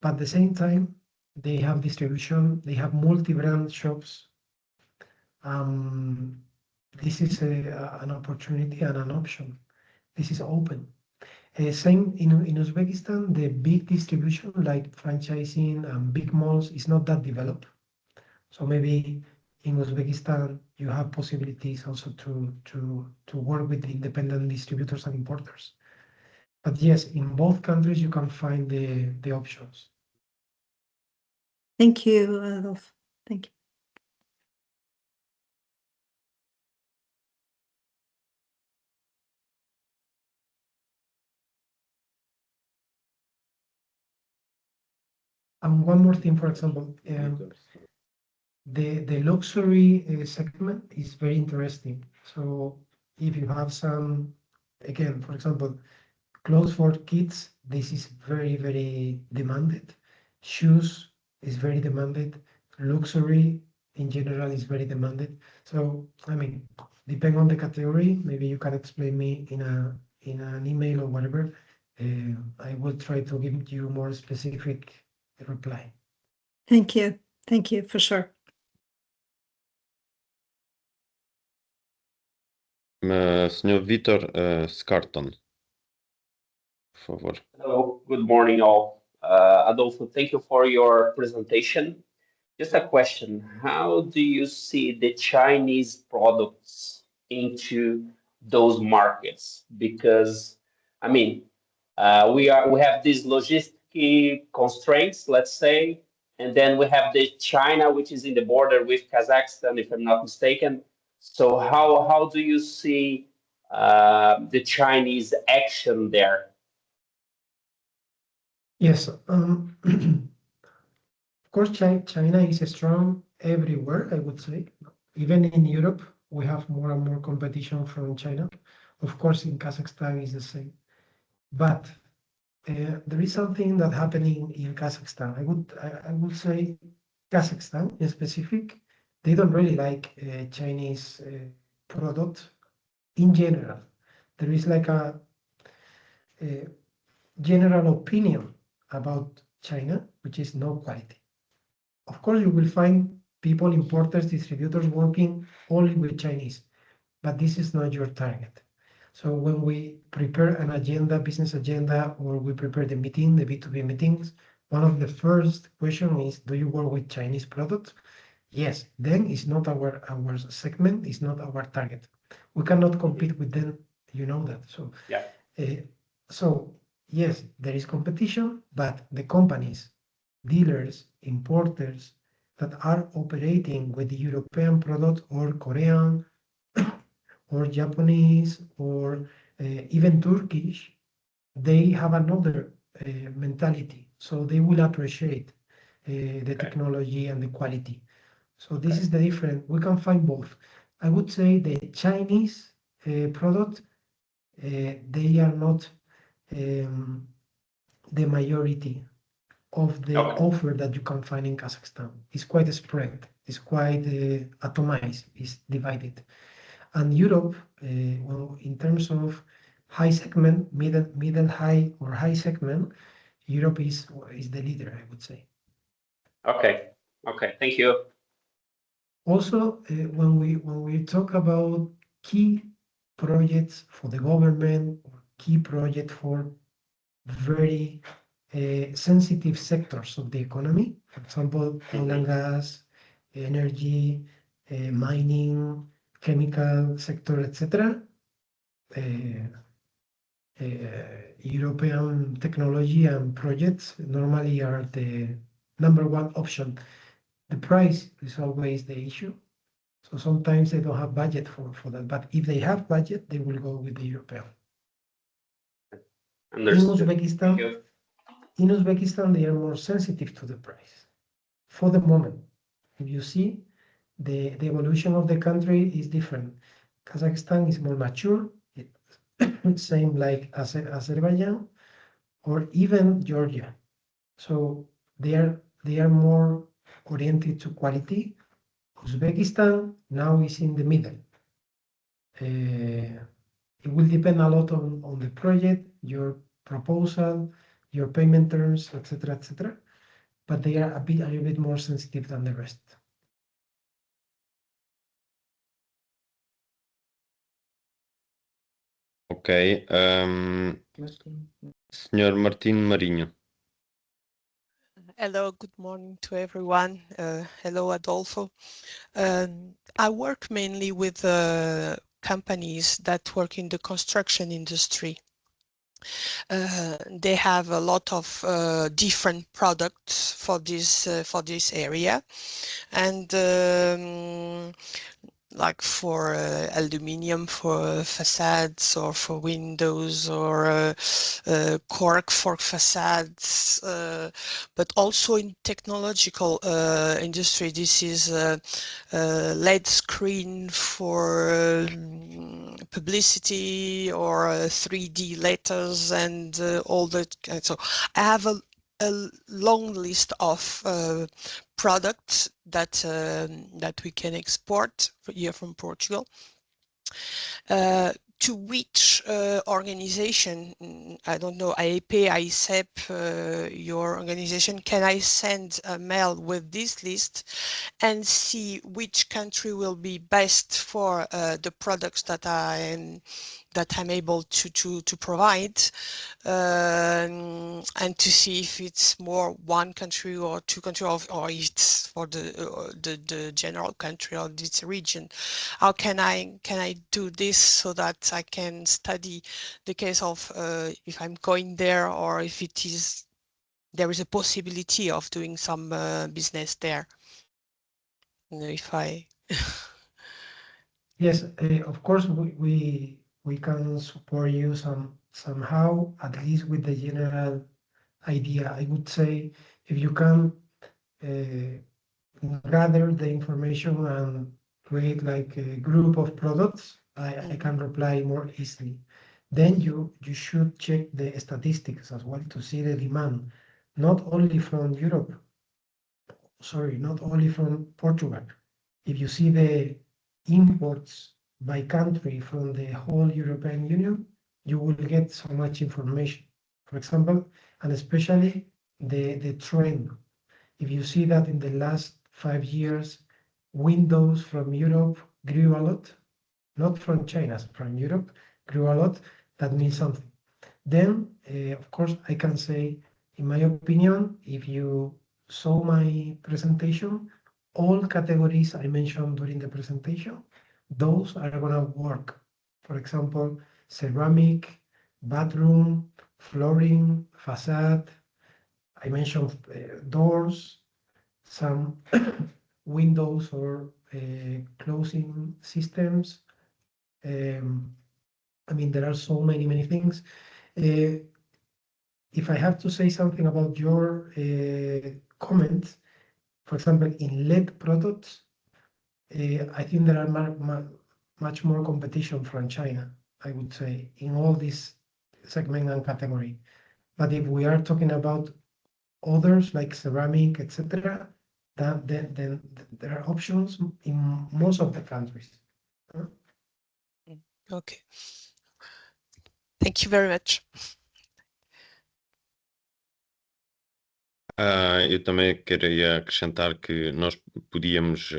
but at the same time they have distribution. They have multi-brand shops. This is an opportunity and an option. This is open. Same in Uzbekistan, the big distribution like franchising and big malls is not that developed. So maybe in Uzbekistan you have possibilities also to work with the independent distributors and importers. But yes, in both countries you can find the options. Thank you, Adolf. Thank you. And one more thing, for example, the luxury segment is very interesting. So if you have some, again, for example, clothes for kids, this is very, very demanded. Shoes is very demanded. Luxury in general is very demanded. So, I mean, depending on the category, maybe you can explain me in an email or whatever. I will try to give you more specific reply. Thank you. Thank you, for sure. Senhor Vitor Scarton, por favor. Hello, good morning all. Adolfo, thank you for your presentation. Just a question, how do you see the Chinese products into those markets? Because, I mean, we have these logistic constraints, let's say, and then we have the China, which is in the border with Kazakhstan, if I'm not mistaken. So how do you see the Chinese action there? Yes, of course, China is strong everywhere, I would say. Even in Europe, we have more and more competition from China. Of course, in Kazakhstan is the same. But there is something that happening in Kazakhstan. I would say Kazakhstan in specific, they don't really like Chinese product in general. There is like a general opinion about China, which is no quality. Of course, you will find people, importers, distributors working only with Chinese, but this is not your target. So when we prepare an agenda, business agenda, or we prepare the meeting, the B2B meetings, one of the first question is, do you work with Chinese products? Yes, then it's not our segment, it's not our target. We cannot compete with them, you know that. So, yeah. So yes, there is competition, but the companies, dealers, importers that are operating with the European product or Korean or Japanese or even Turkish, they have another mentality. So they will appreciate the technology and the quality. So this is the difference. We can find both. I would say the Chinese product, they are not the majority of the offer that you can find in Kazakhstan. It's quite spread. It's quite atomized. It's divided. And Europe, well, in terms of high segment, middle high or high segment, Europe is the leader, I would say. Okay. Thank you. Also, when we talk about key projects for the government or key project for very sensitive sectors of the economy, for example, oil and gas, energy, mining, chemical sector, etc. European technology and projects normally are the number one option. The price is always the issue. So sometimes they don't have budget for that, but if they have budget, they will go with the European. Understood. In Uzbekistan, they are more sensitive to the price. For the moment, if you see, the evolution of the country is different. Kazakhstan is more mature, same like Azerbaijan or even Georgia. So they are more oriented to quality. Uzbekistan now is in the middle. It will depend a lot on the project, your proposal, your payment terms, etc. But they are a little bit more sensitive than the rest. Ok. Senhor Martino Marinho. Hello, good morning to everyone. Hello, Adolfo. I work mainly with companies that work in the construction industry. They have a lot of different products for this area, and like for aluminium for facades or for windows or cork for facades, but also in technological industry. This is LED screen for publicity or 3D letters and all that. So I have a long list of products that we can export here from Portugal. To which organization, I don't know, AEP, ICEP, your organization, can I send a mail with this list and see which country will be best for the products that I'm able to provide, and to see if it's more one country or two countries, or it's for the general country or this region. How can I do this so that I can study the case of if I'm going there, or if there is a possibility of doing some business there? If I Yes, of course we can support you somehow, at least with the general idea. I would say if you can gather the information and create like a group of products, I can reply more easily. Then you should check the statistics as well to see the demand, not only from Europe, not only from Portugal. If you see the imports by country from the whole European Union, you will get so much information. For example, and especially the trend. If you see that in the last 5 years, windows from Europe grew a lot, not from China, from Europe grew a lot, that means something. Then, of course, I can say, in my opinion, if you saw my presentation, all categories I mentioned during the presentation, those are going to work. For example, ceramic, bathroom, flooring, facade. I mentioned doors, some windows or closing systems. I mean, there are so many things. If I have to say something about your comment, for example, in LED products, I think there are much more competition from China, I would say, in all this segment and category. But if we are talking about others like ceramic, etc., then there are options in most of the countries. Okay. Thank you very much. Eu também queria acrescentar que nós podíamos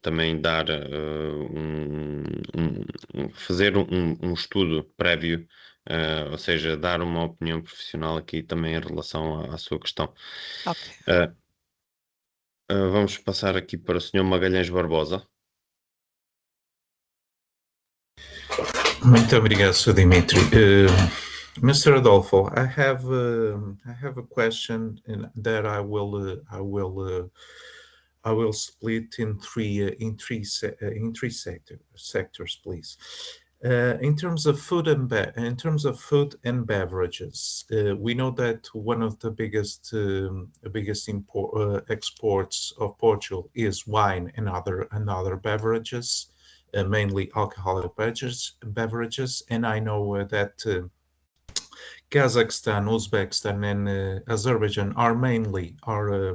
também dar fazer um estudo prévio ou seja, dar uma opinião profissional aqui também em relação à sua questão. Ok. Vamos passar aqui para o Sr. Magalhães Barbosa. Muito obrigado, Sr. Dimitri. Mr. Adolfo, I have a question that I will split in three sectors, please. In terms of food and beverages, we know that one of the biggest exports of Portugal is wine and other beverages. Mainly alcoholic beverages, and I know that Kazakhstan, Uzbekistan, and Azerbaijan are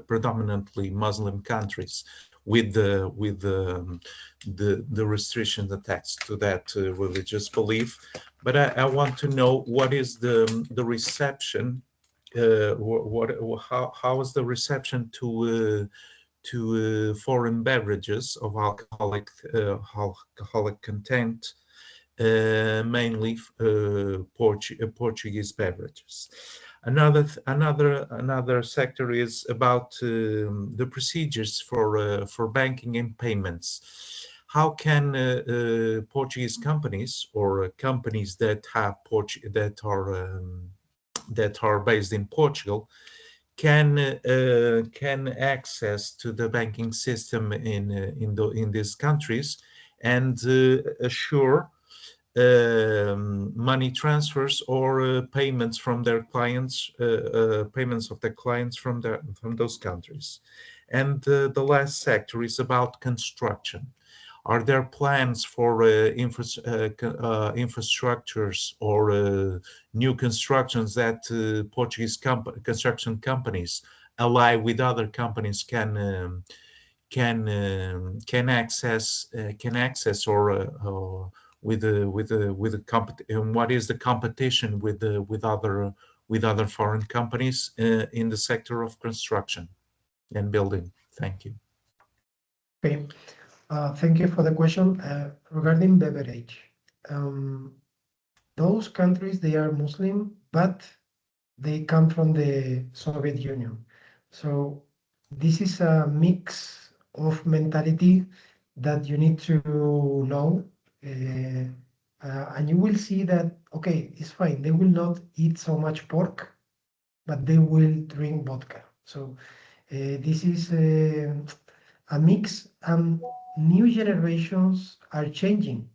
predominantly Muslim countries, with the restrictions attached to that religious belief. But I want to know what is the reception. How is the reception to foreign beverages of alcoholic content, mainly Portuguese beverages. Another sector is about the procedures for banking and payments. How can Portuguese companies or companies that are based in Portugal can access to the banking system in these countries and assure money transfers or payments from their clients, payments of their clients from those countries? And the last sector is about construction. Are there plans for infrastructures or new constructions that Portuguese construction companies, allied with other companies, can access or with what is the competition with other foreign companies in the sector of construction and building? Thank you. Okay. Thank you for the question. Regarding beverage, those countries, they are Muslim, but they come from the Soviet Union. So this is a mix of mentality that you need to know. And you will see that, okay, it's fine. They will not eat so much pork, but they will drink vodka. So this is a mix. New generations are changing.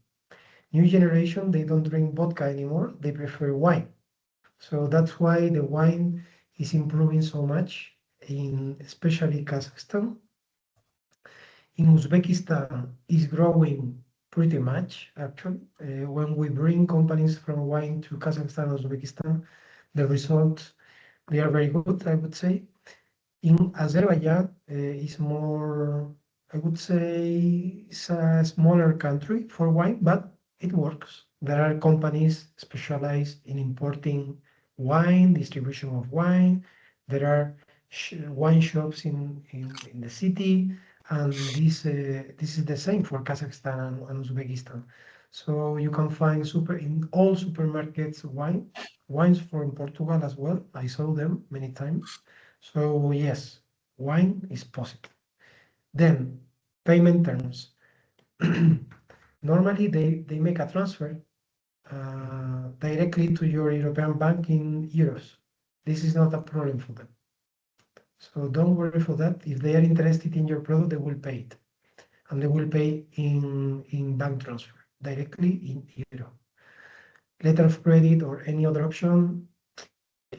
New generation, they don't drink vodka anymore. They prefer wine. So that's why the wine is improving so much in especially Kazakhstan. In Uzbekistan is growing pretty much, actually. When we bring companies from wine to Kazakhstan and Uzbekistan, the results, they are very good, I would say. In Azerbaijan is more, I would say, it's a smaller country for wine, but it works. There are companies specialized in importing wine, distribution of wine. There are wine shops in the city, and this is the same for Kazakhstan and Uzbekistan. So you can find in all supermarkets wines from Portugal as well. I saw them many times. So yes, wine is possible. Then payment terms. Normally they make a transfer directly to your European bank in euros. This is not a problem for them. So don't worry for that. If they are interested in your product, they will pay it. And they will pay in bank transfer directly in euro. Letter of credit or any other option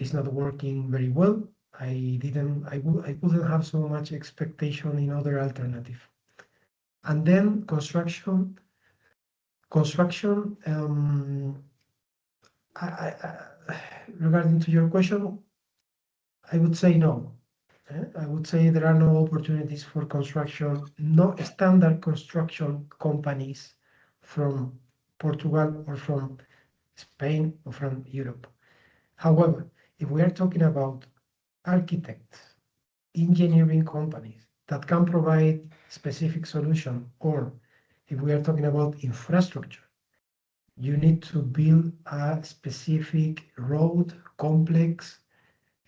is not working very well. I couldn't have so much expectation in other alternative. And then construction. Regarding to your question, I would say no. I would say there are no opportunities for construction, no standard construction companies from Portugal or from Spain or from Europe. However, if we are talking about architects, engineering companies that can provide specific solution, or if we are talking about infrastructure, you need to build a specific road complex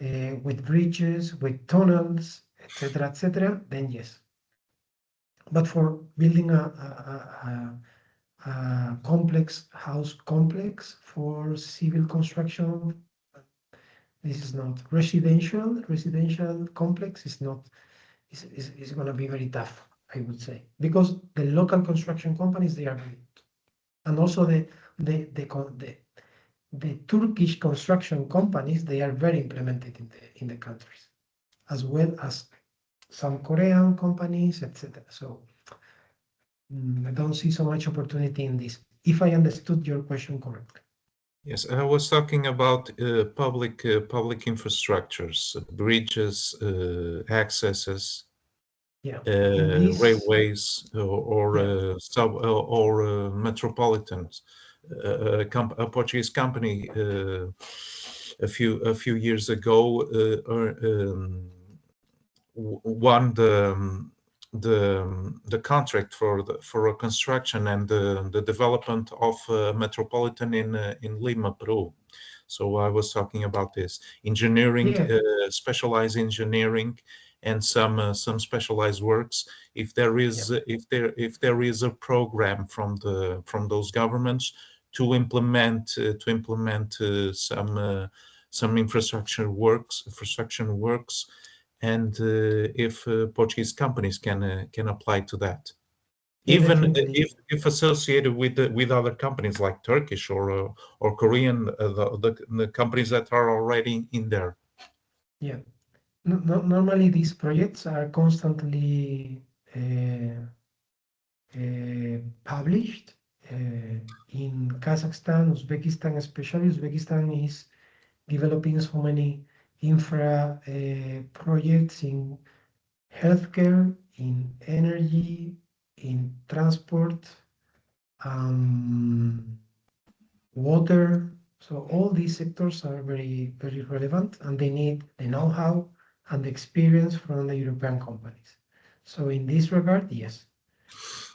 with bridges, with tunnels, etc., then yes. But for building a complex house complex for civil construction, this is not residential. Residential complex is not is going to be very tough, I would say, because the local construction companies, they are very, and also the Turkish construction companies, they are very implemented in the countries, as well as some Korean companies, etc. So I don't see so much opportunity in this, if I understood your question correctly. Yes, I was talking about public infrastructures, bridges, accesses, Yeah, railways, or metropolitans. A Portuguese company a few years ago won the contract for a construction and the development of a metropolitan in Lima, Peru. So I was talking about this engineering, specialized engineering, and some specialized works. If there is a program from those governments to implement some infrastructure works, and if Portuguese companies can apply to that, even if associated with other companies like Turkish or Korean, the companies that are already in there. Yeah, normally these projects are constantly published in Kazakhstan, Uzbekistan, especially. Uzbekistan is developing so many infra projects in healthcare, in energy, in transport, water. So all these sectors are very, very relevant, and they need the know-how and the experience from the European companies. So in this regard, yes.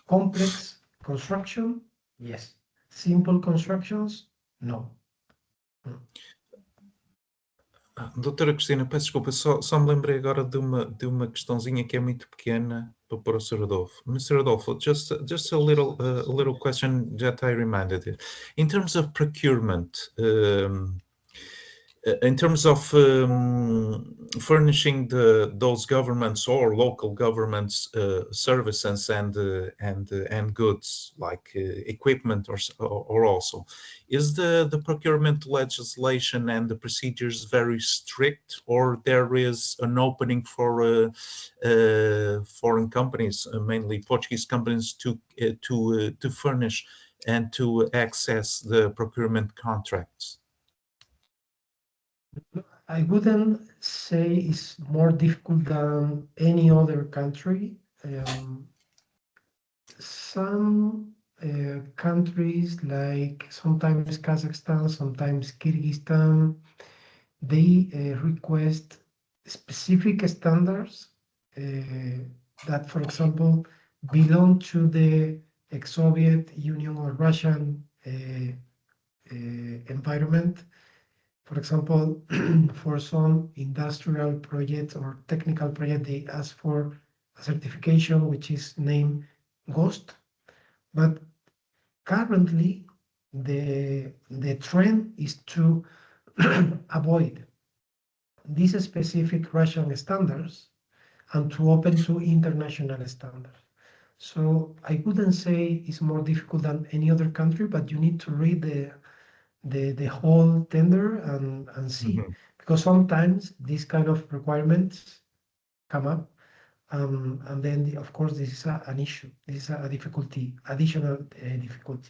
Complex construction, yes. Simple constructions, no. Doutora Cristina, peço desculpa, só me lembrei agora de uma questãozinha que é muito pequena para pôr o Sr. Adolfo. Mr. Adolfo, just a little question that I reminded you. In terms of procurement, in terms of furnishing those governments or local governments services and goods like equipment or also, is the procurement legislation and the procedures very strict, or there is an opening for foreign companies, mainly Portuguese companies, to furnish and to access the procurement contracts? I wouldn't say it's more difficult than any other country. Some countries, like sometimes Kazakhstan, sometimes Kyrgyzstan, they request specific standards that, for example, belong to the ex-Soviet Union or Russian environment. For example, for some industrial projects or technical project, they ask for a certification which is named GHOST. But currently, the trend is to avoid these specific Russian standards and to open to international standards. So I wouldn't say it's more difficult than any other country, but you need to read the whole tender and see, because sometimes these kind of requirements come up, and then of course this is an issue. This is a difficulty, additional difficulty.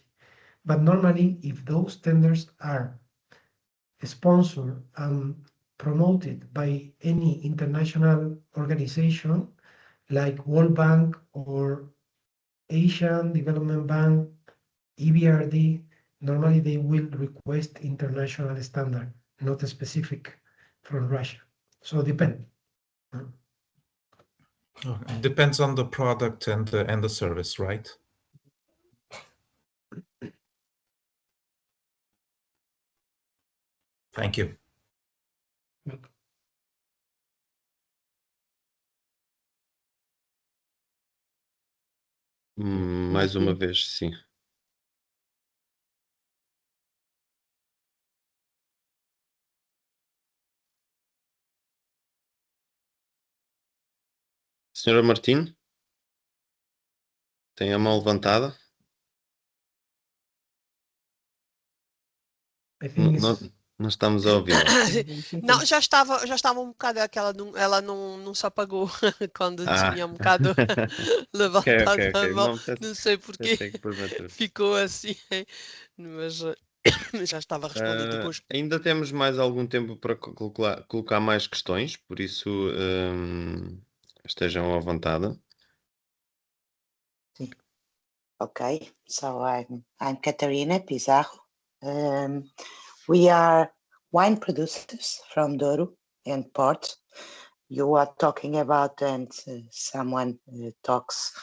But normally, if those tenders are sponsored and promoted by any international organization like World Bank or Asian Development Bank, EBRD, normally they will request international standard, not specific from Russia. So depend. It depends on the product and the service, right? Thank you. Mais uma vez, sim. Senhora Martins, tem a mão levantada? Não estamos a ouvir. Não, já estava um bocado, ela não se apagou quando tinha um bocado levantado a mão, não sei porque ficou assim, mas já estava respondido depois. Ainda temos mais algum tempo para colocar mais questões, por isso estejam à vontade. Okay, so I'm Catarina Pizarro. We are wine producers from Douro and Porto. You are talking about, and someone talks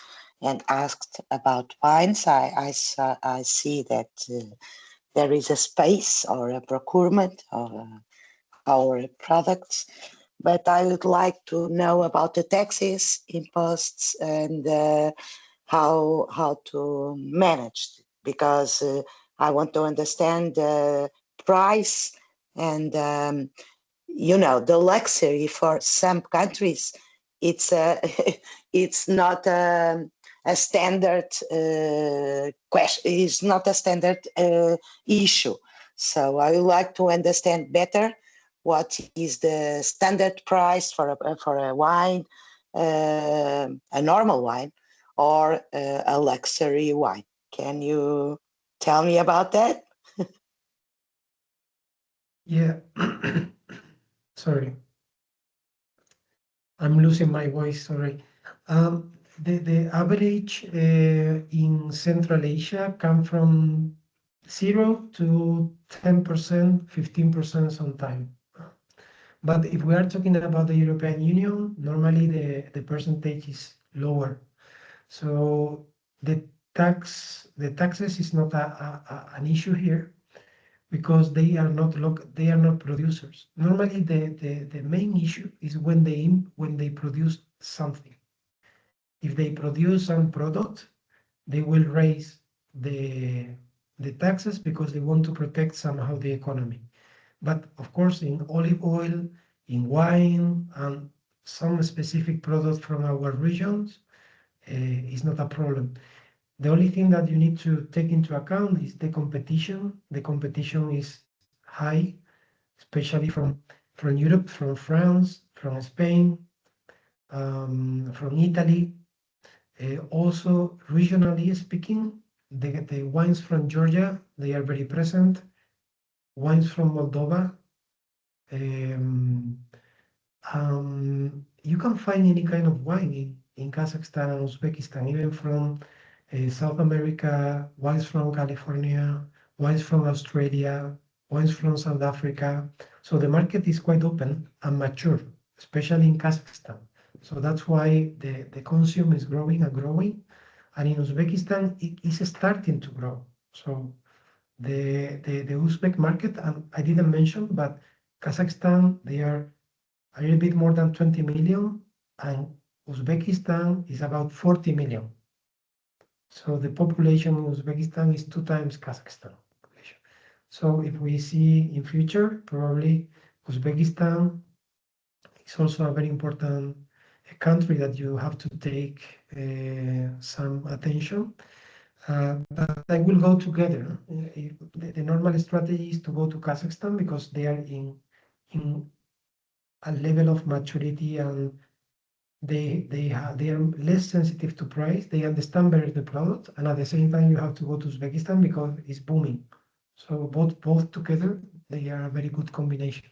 and asked about wines. I see that there is a space or a procurement of our products, but I would like to know about the taxes, imposts, and how to manage, because I want to understand the price and the luxury for some countries. It's it's not a standard question. It's not a standard issue. So I would like to understand better what is the standard price for a wine, a normal wine, or a luxury wine. Can you tell me about that? Yeah. Sorry. I'm losing my voice, sorry. The average in Central Asia come from 0 to 10%, 15% sometimes. But if we are talking about the European Union, normally the percentage is lower. So the taxes is not an issue here, because they are not producers. Normally the main issue is when they produce something. If they produce some product, they will raise the taxes because they want to protect somehow the economy. But of course, in olive oil, in wine, and some specific products from our regions, is not a problem. The only thing that you need to take into account is the competition. The competition is high, especially from Europe, from France, from Spain, from Italy. Also, regionally speaking, the wines from Georgia, they are very present. Wines from Moldova. You can find any kind of wine in Kazakhstan and Uzbekistan, even from South America, wines from California, wines from Australia, wines from South Africa. So the market is quite open and mature, especially in Kazakhstan. So that's why the consume is growing and growing. And in Uzbekistan, it is starting to grow. So the Uzbek market, and I didn't mention, but Kazakhstan, they are a little bit more than 20 million, and Uzbekistan is about 40 million. So the population in Uzbekistan is 2 times Kazakhstan population. So if we see in future, probably Uzbekistan is also a very important country that you have to take some attention. But they will go together. The normal strategy is to go to Kazakhstan because they are in a level of maturity, and they are less sensitive to price. They understand better the product, and at the same time, you have to go to Uzbekistan because it's booming. So both together, they are a very good combination.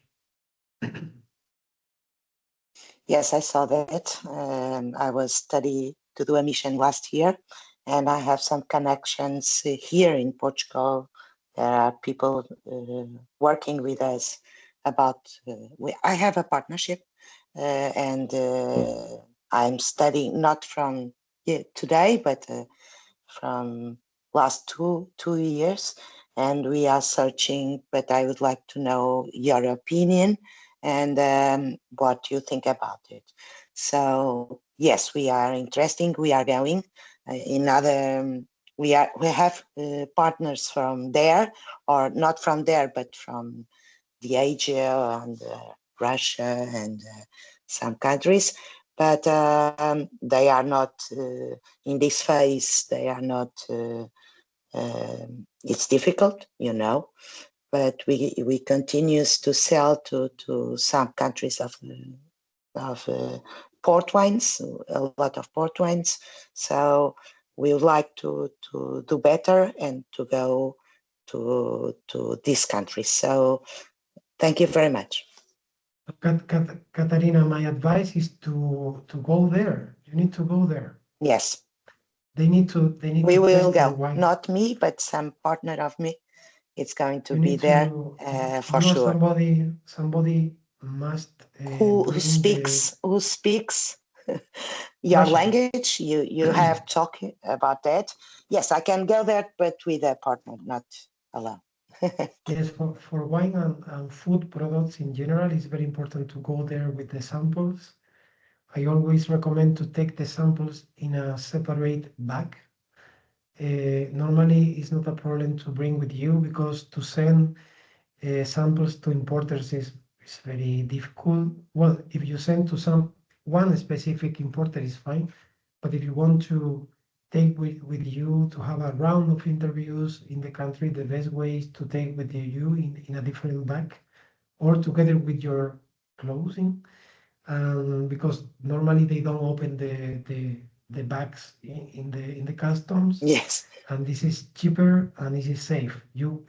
Yes, I saw that. I was studying to do a mission last year, and I have some connections here in Portugal. There are people working with us about. I have a partnership, and I'm studying not from today, but from last two years, and we are searching, but I would like to know your opinion and what you think about it. So yes, we are interested. We are going in other. We have partners from there, or not from there, but from the Asia and Russia and some countries. But they are not in this phase. They are not. It's difficult, you know, but we continues to sell to some countries of port wines, a lot of port wines. So we would like to do better and to go to these countries. So thank you very much. Katarina, my advice is to go there. You need to go there. Yes. They need to. We will go. Not me, but some partner of me. It's going to be there for sure. Somebody must who speaks your Russian language. You have talking about that. Yes, I can go there, but with a partner, not alone. Yes, for wine and food products in general, it's very important to go there with the samples. I always recommend to take the samples in a separate bag. Normally, it's not a problem to bring with you because to send samples to importers is very difficult. Well, if you send to one specific importer is fine, but if you want to take with you to have a round of interviews in the country, the best way is to take with you in a different bag or together with your clothing, because normally they don't open the bags in the customs. Yes. And this is cheaper and this is safe. You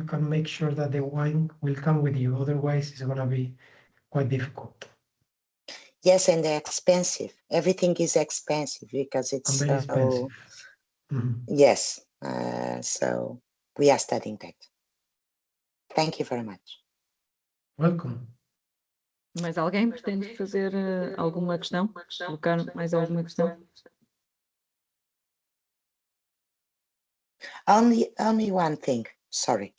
can make sure that the wine will come with you. Otherwise, it's gonna be quite difficult. Yes, and they're expensive. Everything is expensive because it's very expensive. Yes. So we are studying that. Thank you very much. Welcome. Mais alguém pretende fazer alguma questão? Colocar mais alguma questão? Only one thing. Sorry,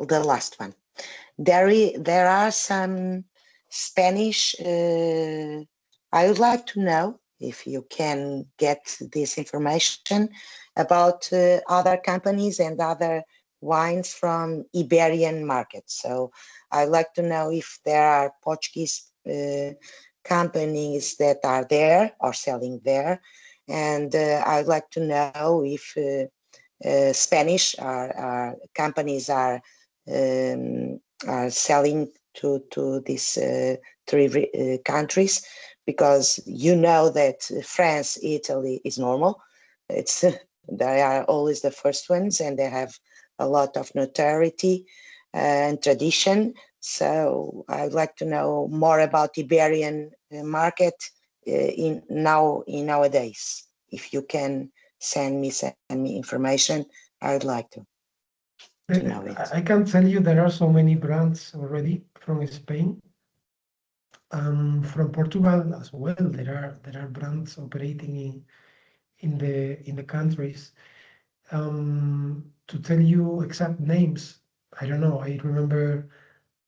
the last one. There are some Spanish. I would like to know if you can get this information about other companies and other wines from Iberian markets. So I'd like to know if there are Portuguese companies that are there or selling there, and I'd like to know if Spanish companies are selling to these three countries, because you know that France, Italy is normal. They are always the first ones, and they have a lot of notoriety and tradition. So I'd like to know more about Iberian market nowadays. If you can send me information, I would like to know it. I can tell you there are so many brands already from Spain. From Portugal as well, there are brands operating in the countries. To tell you exact names, I don't know. I remember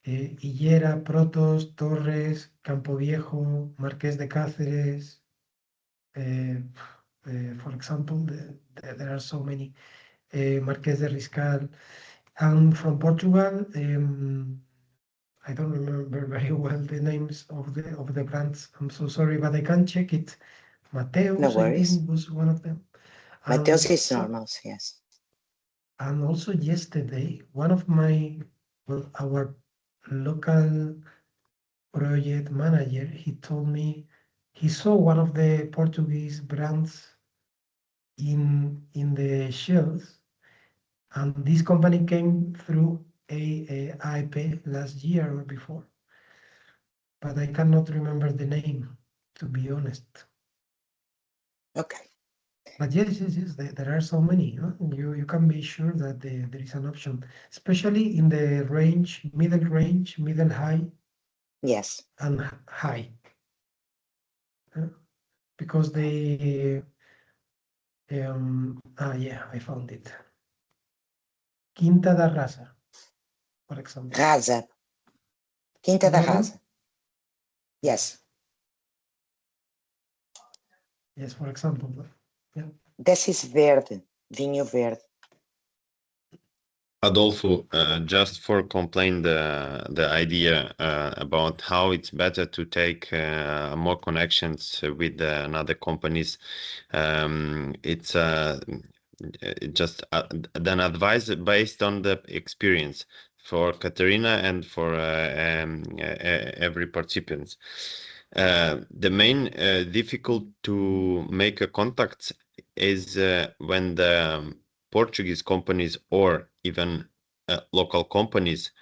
Higuera, Protos, Torres, Campo Viejo, Marqués de Cáceres. For example, there are so many. Marqués de Riscal. And from Portugal, I don't remember very well the names of the brands. I'm so sorry, but I can check it. Mateos, no worries. I think, was one of them. Mateos is normal, yes. And also yesterday, one of our local project manager, he told me he saw one of the Portuguese brands in the shelves, and this company came through AIP last year or before, but I cannot remember the name, to be honest. Okay. But yes, there are so many. Huh? You can be sure that there is an option, especially in the range, middle high. Yes. And high. Because they, yeah, I found it. Quinta da Raza, for example. Raza. Quinta da Douro? Raza. Yes. Yes, for example. Yeah. This is verde, vinho verde. Adolfo, just for complain the idea about how it's better to take more connections with another companies. It's just an advice based on the experience for Katerina and for every participant. The main difficult to make a contact is when the Portuguese companies or even local companies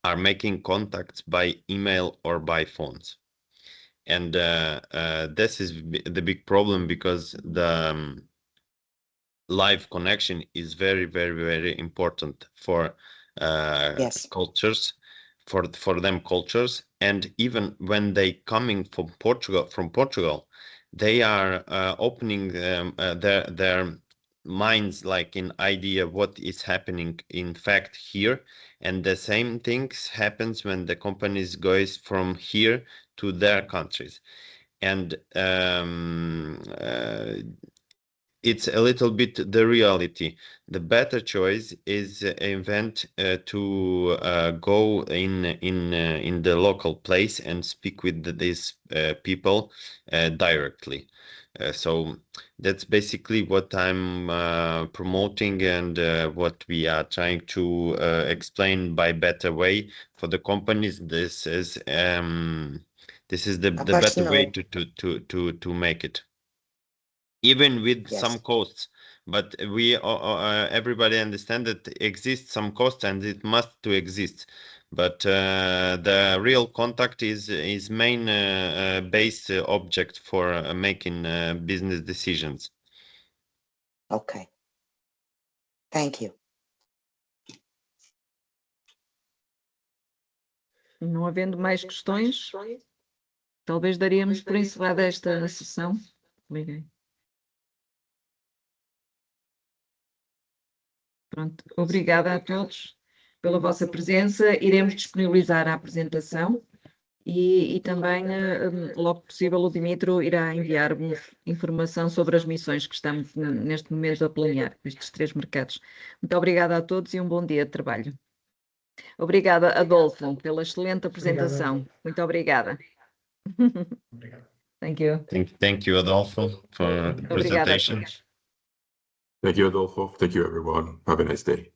are making contacts by email or by phones. And this is the big problem, because the live connection is very, very, very important for Yes. cultures, for them cultures. And even when they coming from Portugal, they are opening their minds, like in idea what is happening in fact here, and the same things happens when the companies goes from here to their countries. And it's a little bit the reality. The better choice is invent to go in the local place and speak with these people directly. So that's basically what I'm promoting, and what we are trying to explain by better way for the companies. This is the better way to make it, even with some costs. But we everybody understand that exists some cost, and it must to exist. But the real contact is main base object for making business decisions. Okay. Thank you. Não havendo mais questões, talvez daríamos por encerrada esta sessão. Liguei. Pronto, obrigada a todos pela vossa presença. Iremos disponibilizar a apresentação e também, logo que possível, o Dimitro irá enviar-vos informação sobre as missões que estamos neste momento a planear, estes 3 mercados. Muito obrigada a todos e um bom dia de trabalho. Obrigada, Adolfo, pela excelente apresentação. Muito obrigada. Thank you. Thank you, Adolfo, for the presentation. Obrigada a todos. Thank you, Adolfo. Thank you, everyone. Have a nice day.